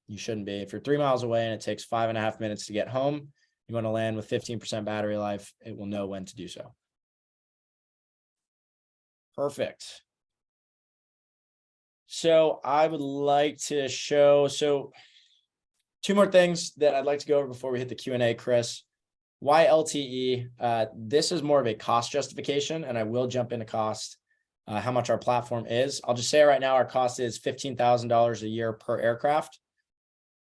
you shouldn't be. If you're 3 miles away and it takes 5.5 minutes to get home, you want to land with 15% battery life, it will know when to do so. Perfect. So I would like to show, 2 more things that I'd like to go over before we hit the Q&A, Chris. Why LTE? This is more of a cost justification, and I will jump into cost, how much our platform is. I'll just say right now, our cost is $15,000 a year per aircraft.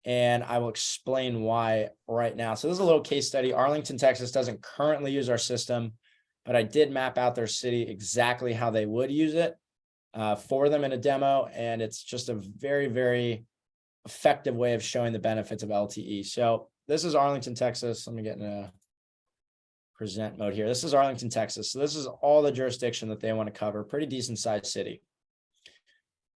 And I will explain why right now. So this is a little case study. Arlington, Texas doesn't currently use our system, but I did map out their city exactly how they would use it for them in a demo. And it's just a very, very effective way of showing the benefits of LTE. So this is Arlington, Texas. Let me get in a present mode here. This is Arlington, Texas. So this is all the jurisdiction that they want to cover. Pretty decent sized city.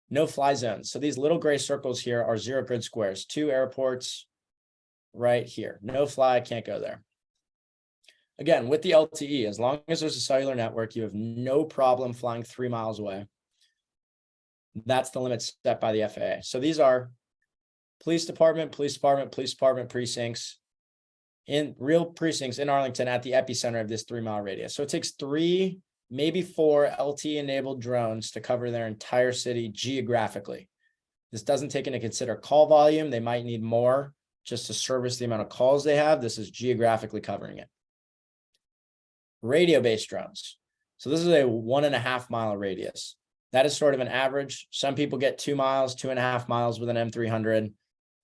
No fly zones. So these little gray circles here are 0 grid squares, 2 airports right here. No fly, can't go there. Again, with the LTE, as long as there's a cellular network, you have no problem flying 3 miles away. That's the limit set by the FAA. So these are police department precincts, in real precincts in Arlington at the epicenter of this 3 mile radius. So it takes 3, maybe 4 LTE enabled drones to cover their entire city geographically. This doesn't take into consider call volume. They might need more just to service the amount of calls they have. This is geographically covering it. Radio-based drones. So this is a 1.5 mile radius. That is sort of an average. Some people get 2 miles, 2.5 miles with an M300.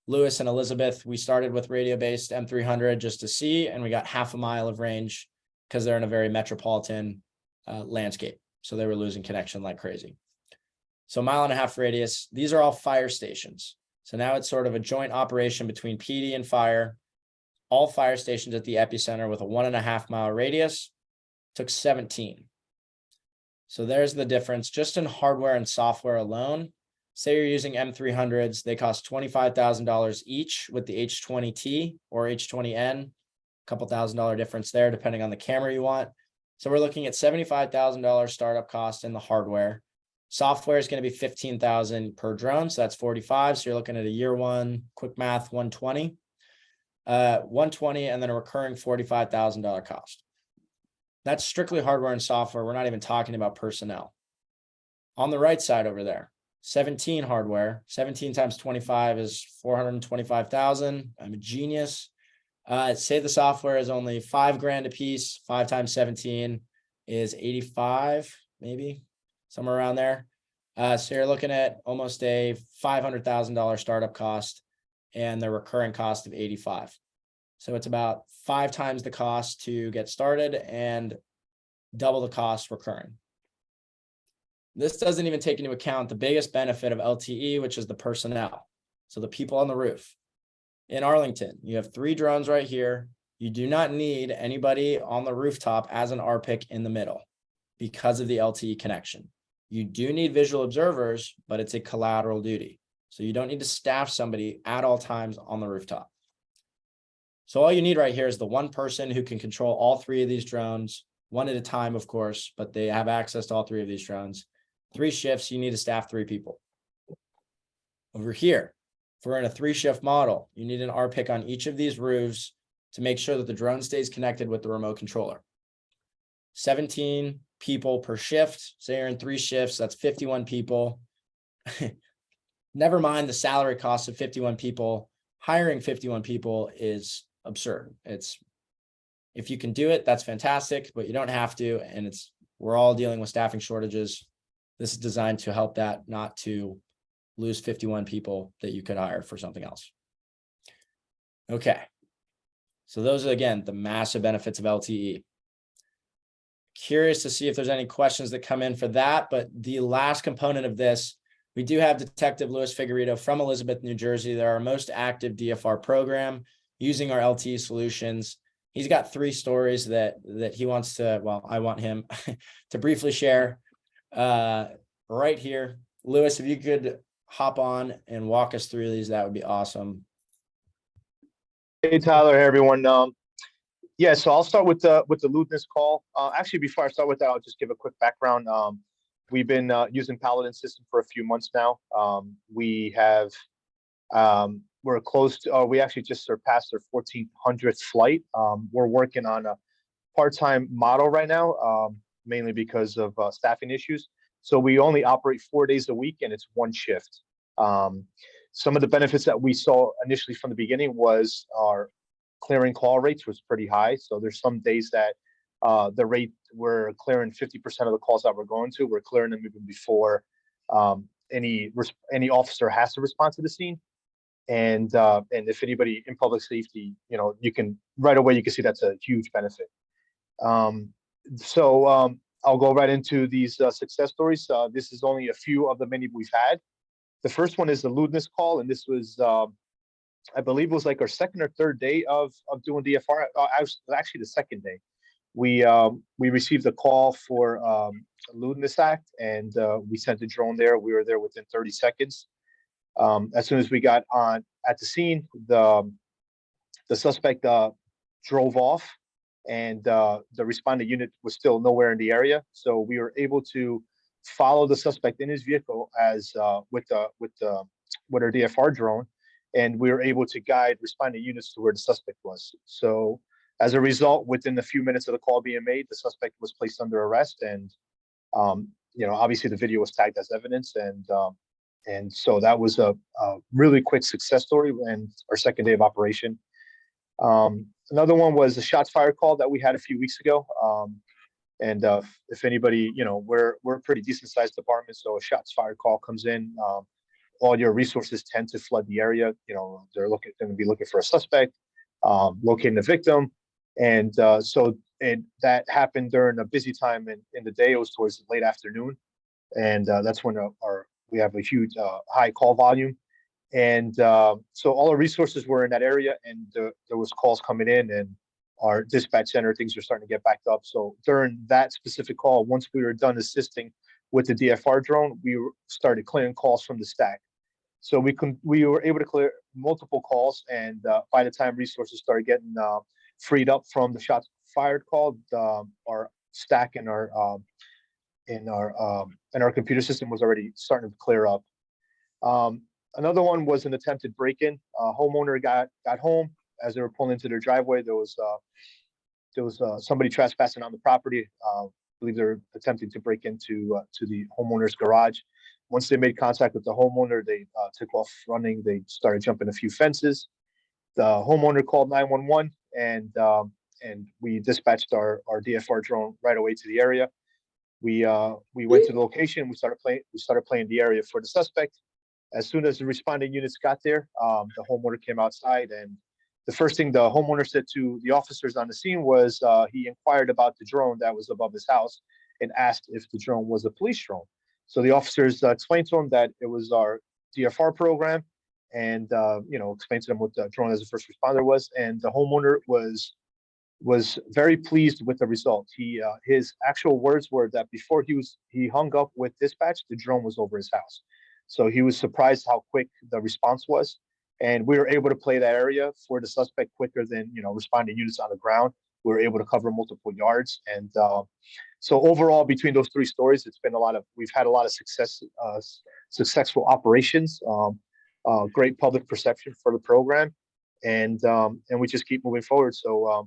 Lewis and Elizabeth, we started with radio-based M300 just to see, and we got 0.5 mile of range because they're in a very metropolitan landscape. So they were losing connection like crazy. So 1.5 mile radius. These are all fire stations. So now it's sort of a joint operation between PD and fire. All fire stations at the epicenter with a 1.5 mile radius. Took 17. So there's the difference just in hardware and software alone. Say you're using M300s, they cost $25,000 each with the H20T or H20N, couple $1,000 difference there depending on the camera you want. So we're looking at $75,000 startup cost in the hardware. Software is going to be $15,000 per drone, so that's 45. So you're looking at a year one, quick math, 120, and then a recurring $45,000 cost. That's strictly hardware and software. We're not even talking about personnel. On the right side over there, 17 hardware, 17 times 25 is 425,000. I'm a genius. Say the software is only $5,000 a piece. 5 times 17 is 85, maybe somewhere around there. So you're looking at almost a $500,000 startup cost and the recurring cost of 85. So it's about 5 times the cost to get started and double the cost recurring. This doesn't even take into account the biggest benefit of LTE, which is the personnel. So the people on the roof. In Arlington, you have 3 drones right here. You do not need anybody on the rooftop as an RPIC in the middle because of the LTE connection. You do need visual observers, but it's a collateral duty. So you don't need to staff somebody at all times on the rooftop. So all you need right here is the one person who can control all 3 of these drones, one at a time, of course, but they have access to all 3 of these drones. 3 shifts, you need to staff 3 people. Over here, if we're in a 3-shift model, you need an RPIC on each of these roofs to make sure that the drone stays connected with the remote controller. 17 people per shift. Say you're in 3 shifts, that's 51 people. Never mind the salary cost of 51 people. Hiring 51 people is absurd. If you can do it, that's fantastic, but you don't have to. And we're all dealing with staffing shortages. This is designed to help that, not to lose 51 people that you could hire for something else. Okay. So those are, again, the massive benefits of LTE. Curious to see if there's any questions that come in for that, but the last component of this, we do have Detective Louis Figueredo from Elizabeth, New Jersey. They're our most active DFR program using our LTE solutions. He's got 3 stories that he wants to, well, I want him to briefly share right here. Louis, if you could hop on and walk us through these, that would be awesome. Hey Tyler, hey everyone. Yeah, so I'll start with the lewdness call. Actually, before I start with that, I'll just give a quick background. We've been using Paladin system for a few months now. We're close to, we actually just surpassed our 1400th flight. We're working on a part-time model right now, mainly because of staffing issues. So we only operate 4 days a week and it's 1 shift. Some of the benefits that we saw initially from the beginning was our clearing call rates was pretty high. So there's some days that the rate we're clearing 50% of the calls that we're going to, we're clearing them even before any officer has to respond to the scene. And if anybody in public safety, you can right away, you can see that's a huge benefit. I'll go right into these success stories. This is only a few of the many we've had. The first one is the lewdness call, and this was, I believe, it was like our 2nd or 3rd day of doing DFR. Actually the 2nd day. We received a call for a lewdness act, and we sent a drone there. We were there within 30 seconds. As soon as we got on at the scene, the suspect drove off, and the responding unit was still nowhere in the area. So we were able to follow the suspect in his vehicle as with our DFR drone, and we were able to guide responding units to where the suspect was. So as a result, within a few minutes of the call being made, the suspect was placed under arrest, and obviously the video was tagged as evidence, and so that was a really quick success story and our 2nd day of operation. Another one was the shots fired call that we had a few weeks ago. And if anybody, we're a pretty decent sized department, so a shots fired call comes in, all your resources tend to flood the area. They're going to be looking for a suspect, locating the victim, and that happened during a busy time in the day. It was towards the late afternoon, and that's when we have a huge high call volume. And so all our resources were in that area, and there was calls coming in, and our dispatch center, things are starting to get backed up. So during that specific call, once we were done assisting with the DFR drone, we started clearing calls from the stack. So we were able to clear multiple calls, and by the time resources started getting freed up from the shots fired call, our stack in our computer system was already starting to clear up. Another one was an attempted break-in. Homeowner got home. As they were pulling into their driveway, there was somebody trespassing on the property. I believe they're attempting to break into to the homeowner's garage. Once they made contact with the homeowner, they took off running. They started jumping a few fences. The homeowner called 911, and we dispatched our DFR drone right away to the area. We went to the location. We started playing the area for the suspect. As soon as the responding units got there, the homeowner came outside, and the first thing the homeowner said to the officers on the scene was he inquired about the drone that was above his house and asked if the drone was a police drone. So the officers explained to him that it was our DFR program, and explained to them what the drone as a first responder was. And the homeowner was very pleased with the result. His actual words were that before he hung up with dispatch, the drone was over his house. So he was surprised how quick the response was. And we were able to play that area for the suspect quicker than responding units on the ground. We were able to cover multiple yards. And so overall, between those three stories, we've had a lot of successful operations, great public perception for the program. And we just keep moving forward. So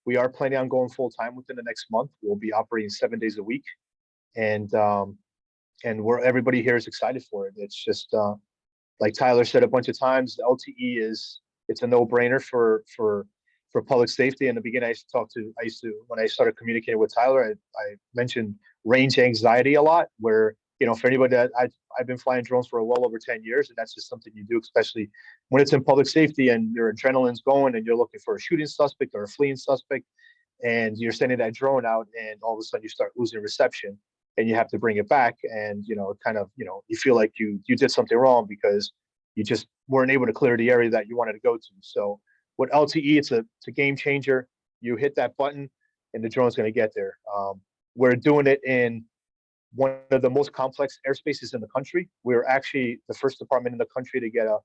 we are planning on going full time within the next month. We'll be operating 7 days a week. And everybody here is excited for it. It's just, like Tyler said a bunch of times, the LTE it's a no-brainer for public safety. In the beginning, when I started communicating with Tyler, I mentioned range anxiety a lot, where, for anybody that I've been flying drones for well over 10 years, and that's just something you do, especially when it's in public safety and your adrenaline's going and you're looking for a shooting suspect or a fleeing suspect, and you're sending that drone out, and all of a sudden you start losing reception and you have to bring it back. And, you feel like you did something wrong because you just weren't able to clear the area that you wanted to go to. So with LTE, it's a game changer. You hit that button and the drone's going to get there. We're doing it in one of the most complex airspaces in the country. We're actually the first department in the country to get a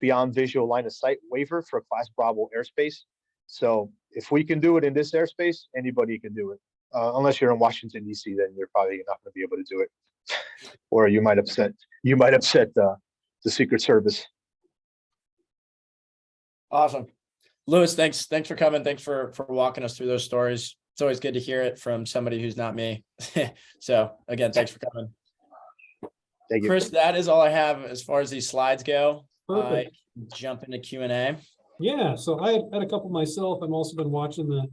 beyond visual line of sight waiver for Class Bravo airspace. So if we can do it in this airspace, anybody can do it. Unless you're in Washington, D.C., then you're probably not going to be able to do it, or you might upset the Secret Service. Awesome. Louis, thanks for coming. Thanks for walking us through those stories. It's always good to hear it from somebody who's not me. So again, thanks for coming. Thank you. Chris, that is all I have as far as these slides go. Perfect. Jump into Q&A. Yeah, so I had a couple myself. I've also been watching the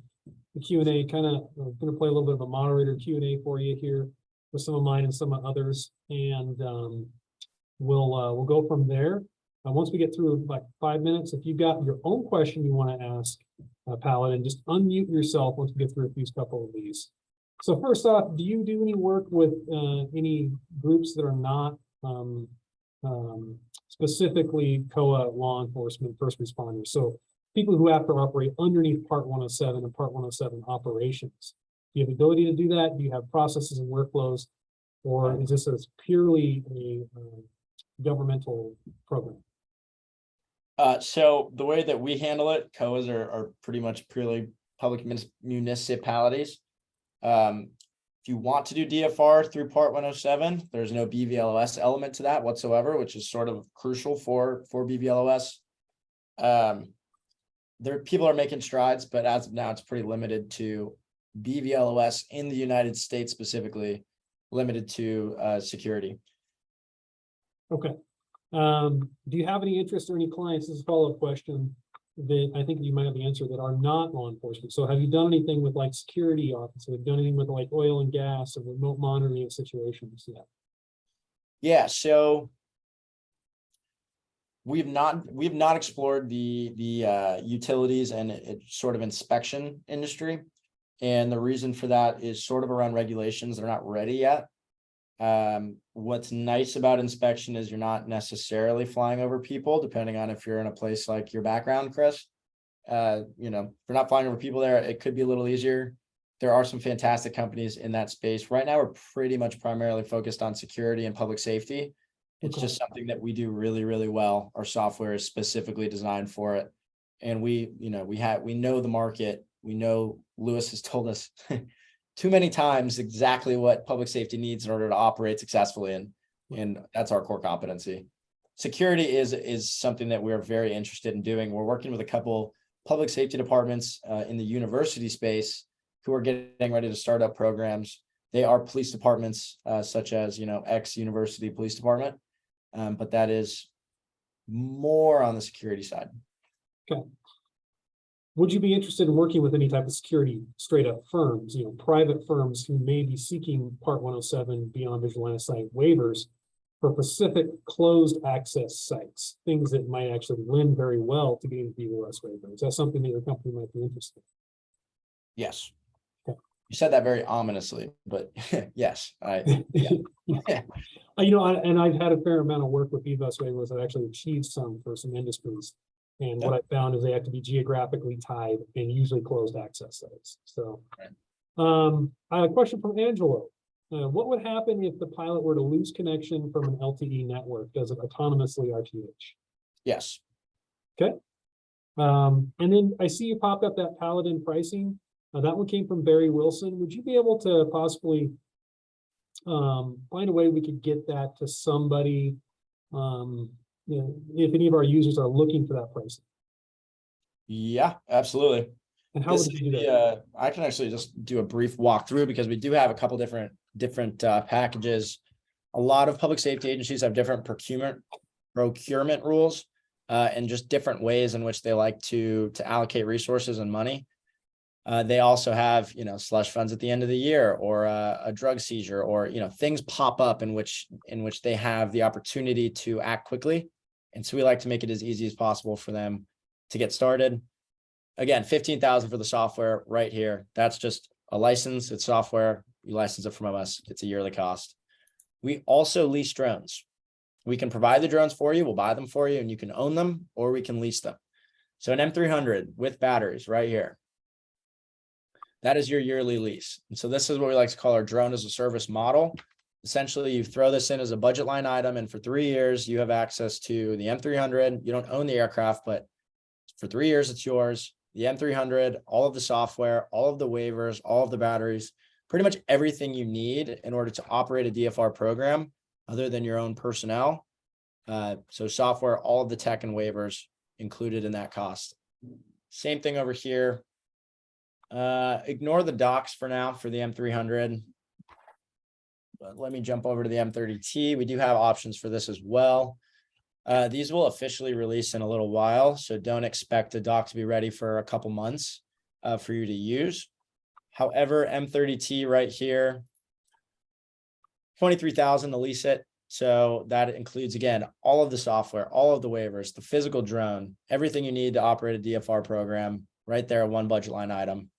Q&A, kind of going to play a little bit of a moderator Q&A for you here with some of mine and some of others. And we'll go from there. Once we get through like 5 minutes, if you've got your own question you want to ask Paladin, just unmute yourself once we get through a couple of these. So first off, do you do any work with any groups that are not specifically COA law enforcement, first responders? So people who have to operate underneath Part 107 and Part 107 operations. Do you have the ability to do that? Do you have processes and workflows? Or is this purely a governmental program? So the way that we handle it, COAs are pretty much purely public municipalities. If you want to do DFR through Part 107, there's no BVLOS element to that whatsoever, which is sort of crucial for BVLOS. People are making strides, but as of now, it's pretty limited to BVLOS in the United States, specifically limited to security. Okay. Do you have any interest or any clients? This is a follow-up question that I think you might have the answer, that are not law enforcement. So have you done anything with like security officers? Have you done anything with like oil and gas or remote monitoring of situations yet? Yeah, so we've not explored the utilities and sort of inspection industry. And the reason for that is sort of around regulations. They're not ready yet. What's nice about inspection is you're not necessarily flying over people, depending on if you're in a place like your background, Chris. If you're not flying over people there, it could be a little easier. There are some fantastic companies in that space. Right now, we're pretty much primarily focused on security and public safety. It's just something that we do really, really well. Our software is specifically designed for it. And we know the market. We know Louis has told us too many times exactly what public safety needs in order to operate successfully. And that's our core competency. Security is something that we're very interested in doing. We're working with a couple public safety departments in the university space who are getting ready to start up programs. They are police departments, such as, ex-university police department. But that is more on the security side. Okay. Would you be interested in working with any type of security straight up firms, private firms who may be seeking Part 107 beyond visual line of sight waivers for specific closed access sites, things that might actually lend very well to getting the US waiver. Is that something that your company might be interested in? Yes. Okay. You said that very ominously, but yes, yeah. And I've had a fair amount of work with e-bus waivers. I've actually achieved some for some industries. And what I found is they have to be geographically tied and usually closed access sites. So, I have a question from Angelo. What would happen if the pilot were to lose connection from an LTE network? Does it autonomously RTH? Yes. And then I see you popped up that Paladin pricing. That one came from Barry Wilson. Would you be able to possibly find a way we could get that to somebody? If any of our users are looking for that pricing. Yeah, absolutely. And how would you do that? I can actually just do a brief walkthrough because we do have a couple different packages. A lot of public safety agencies have different procurement rules and just different ways in which they like to allocate resources and money. They also have, slush funds at the end of the year, or a drug seizure, or things pop up in which they have the opportunity to act quickly. And so we like to make it as easy as possible for them to get started. Again, $15,000 for the software right here. That's just a license. It's software. You license it from us. It's a yearly cost. We also lease drones. We can provide the drones for you. We'll buy them for you and you can own them, or we can lease them. So an M300 with batteries right here. That is your yearly lease. And so this is what we like to call our drone as a service model. Essentially, you throw this in as a budget line item, and for 3 years, you have access to the M300. You don't own the aircraft, but for 3 years, it's yours. The M300, all of the software, all of the waivers, all of the batteries, pretty much everything you need in order to operate a DFR program other than your own personnel. So software, all of the tech and waivers included in that cost. Same thing over here. Ignore the docks for now for the M300. But let me jump over to the M30T. We do have options for this as well. These will officially release in a little while, so don't expect the dock to be ready for a couple months for you to use. However, M30T right here, $23,000 to lease it. So that includes, again, all of the software, all of the waivers, the physical drone, everything you need to operate a DFR program right there, one budget line item.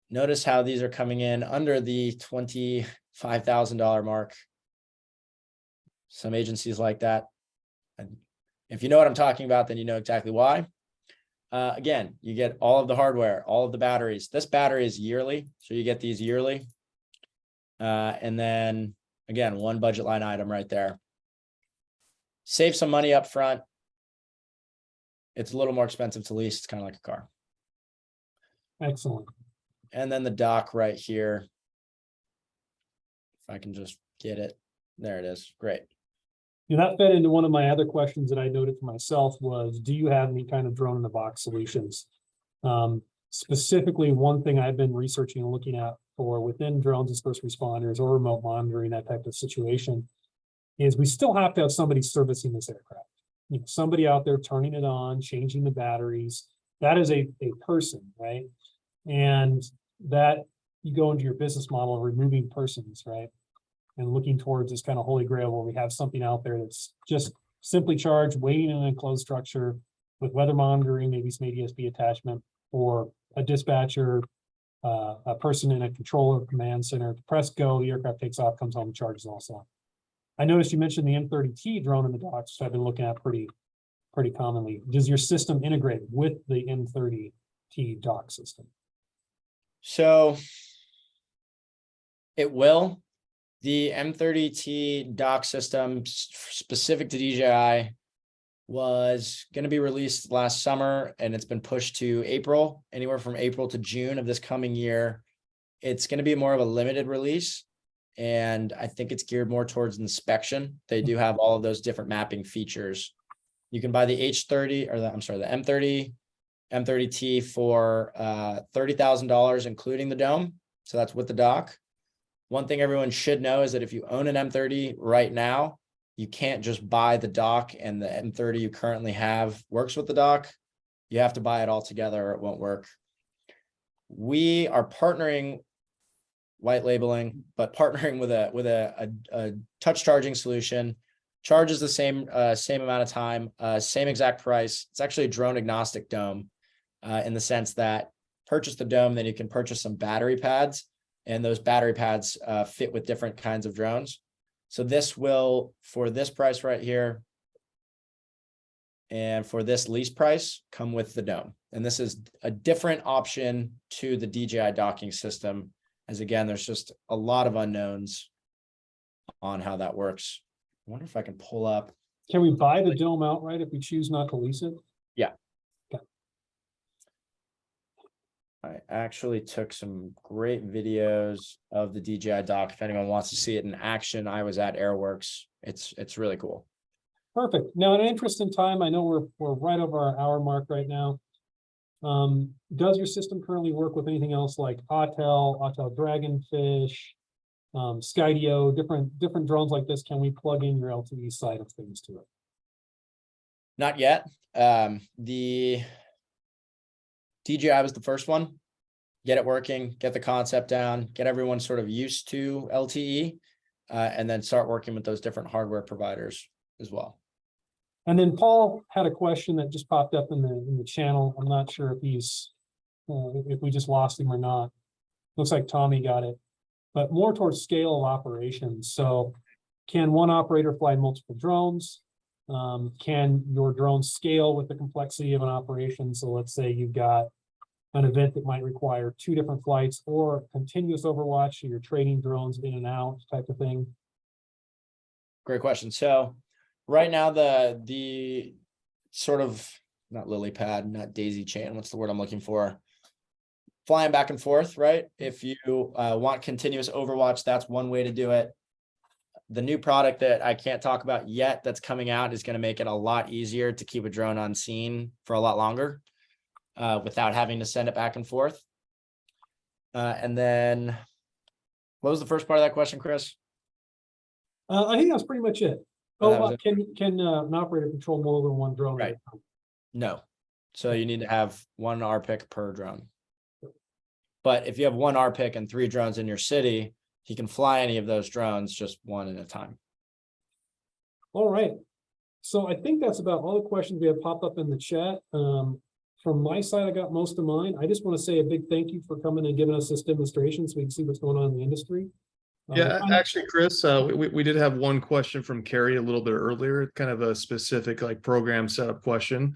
Notice how these are coming in under the $25,000 mark. Some agencies like that. And if you know what I'm talking about, then you know exactly why. Again, you get all of the hardware, all of the batteries. This battery is yearly, so you get these yearly. And then, again, one budget line item right there. Save some money up front. It's a little more expensive to lease. It's kind of like a car. Excellent. And then the dock right here. If I can just get it. There it is. Great. That fed into one of my other questions that I noted for myself was, do you have any kind of drone in the box solutions? Specifically, one thing I've been researching and looking at for within drones as first responders or remote monitoring, that type of situation, is we still have to have somebody servicing this aircraft. Somebody out there turning it on, changing the batteries. That is a person, right? And that you go into your business model of removing persons, right? And looking towards this kind of holy grail where we have something out there that's just simply charged, waiting in an enclosed structure with weather monitoring, maybe some ADS-B attachment, or a dispatcher, a person in a controller command center. Press go, the aircraft takes off, comes home, charges also. I noticed you mentioned the M30T drone in the docks, which I've been looking at pretty commonly. Does your system integrate with the M30T dock system? So it will. The M30T dock system specific to DJI was going to be released last summer, and it's been pushed to April, anywhere from April to June of this coming year. It's going to be more of a limited release, and I think it's geared more towards inspection. They do have all of those different mapping features. You can buy the H30 or the M30T for $30,000, including the dome. So that's with the dock. One thing everyone should know is that if you own an M30 right now, you can't just buy the dock and the M30 you currently have works with the dock. You have to buy it all together or it won't work. We are partnering white labeling, but partnering with a touch charging solution. Charges the same amount of time, same exact price. It's actually a drone agnostic dome, in the sense that purchase the dome, then you can purchase some battery pads, and those battery pads fit with different kinds of drones. So this will, for this price right here, and for this lease price, come with the dome. And this is a different option to the DJI docking system, as again, there's just a lot of unknowns on how that works. I wonder if I can pull up. Can we buy the dome outright if we choose not to lease it? Yeah. Okay. I actually took some great videos of the DJI dock. If anyone wants to see it in action, I was at Airworks. It's really cool. Perfect. Now, in interest in time, I know we're right over our hour mark right now. Does your system currently work with anything else like Autel Dragonfish, Skydio, different drones like this? Can we plug in your LTE side of things to it? Not yet. The DJI was the first one. Get it working, get the concept down, get everyone sort of used to LTE, and then start working with those different hardware providers as well. And then Paul had a question that just popped up in the channel. I'm not sure if he's if we just lost him or not. Looks like Tommy got it, but more towards scale of operations. So can one operator fly multiple drones? Can your drone scale with the complexity of an operation? So let's say you've got an event that might require 2 different flights, or continuous overwatch, so you're trading drones in and out type of thing. Great question. So right now, the sort of, not lily pad, not daisy chain, what's the word I'm looking for? Flying back and forth, right? If you want continuous overwatch, that's one way to do it. The new product that I can't talk about yet that's coming out is going to make it a lot easier to keep a drone on scene for a lot longer without having to send it back and forth. And then what was the first part of that question, Chris? I think that's pretty much it. Oh, that Oh, was it. can an operator control more than one drone? Right. No. So you need to have 1 RPIC per drone. But if you have 1 RPIC and 3 drones in your city, he can fly any of those drones, just 1 at a time. All right. So I think that's about all the questions we have popped up in the chat. From my side, I got most of mine. I just want to say a big thank you for coming and giving us this demonstration so we can see what's going on in the industry. Yeah, actually, Chris, we did have one question from Carrie a little bit earlier, kind of a specific like program setup question.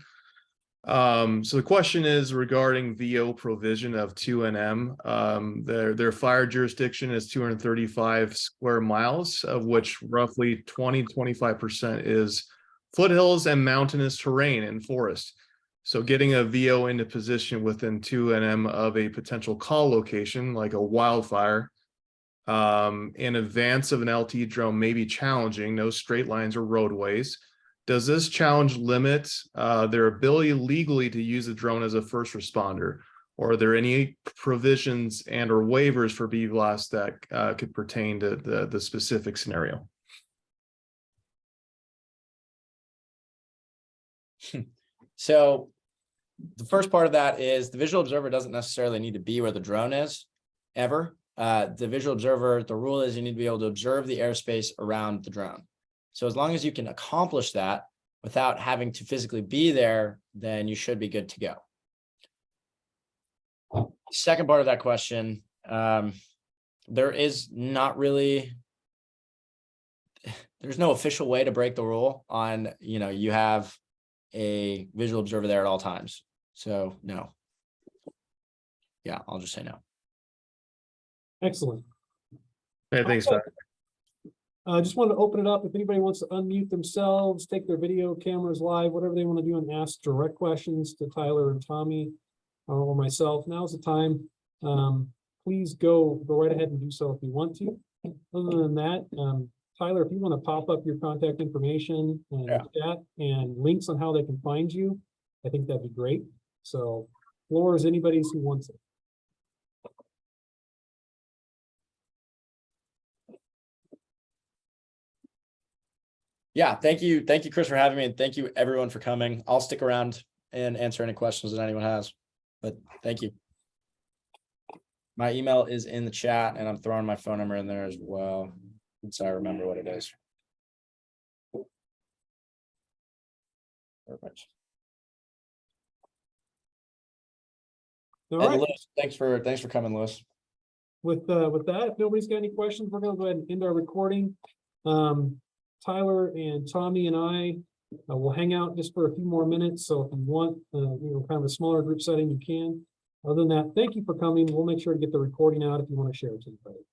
So the question is regarding VO provision of 2NM. Their fire jurisdiction is 235 square miles, of which roughly 25% is foothills and mountainous terrain and forest. So getting a VO into position within 2NM of a potential call location, like a wildfire, in advance of an LTE drone may be challenging, no straight lines or roadways. Does this challenge limit their ability legally to use a drone as a first responder? Or are there any provisions and or waivers for BVLAS that could pertain to the specific scenario? So the first part of that is the visual observer doesn't necessarily need to be where the drone is ever. The visual observer, the rule is you need to be able to observe the airspace around the drone. So as long as you can accomplish that without having to physically be there, then you should be good to go. Second part of that question, there is not really, there's no official way to break the rule on, you have a visual observer there at all times. So no. Yeah, I'll just say no. Excellent. Hey, thanks, Doc. I just wanted to open it up. If anybody wants to unmute themselves, take their video cameras live, whatever they want to do, and ask direct questions to Tyler and Tommy or myself, now's the time. Please go right ahead and do so if you want to. Other than that, Tyler, if you want to pop up your contact information and chat and links on how they can find you, I think that'd be great. So floor is anybody's who wants it. Yeah, thank you, Chris, for having me, and thank you everyone for coming. I'll stick around and answer any questions that anyone has, but thank you. My email is in the chat, and I'm throwing my phone number in there as well, since I remember what it is. Perfect. All And right, Lewis, thanks for coming, Lewis. with that, if nobody's got any questions, we're gonna go ahead and end our recording. Tyler and Tommy and I will hang out just for a few more minutes. So if you want, kind of a smaller group setting, you can. Other than that, thank you for coming. We'll make sure to get the recording out if you want to share it to anybody.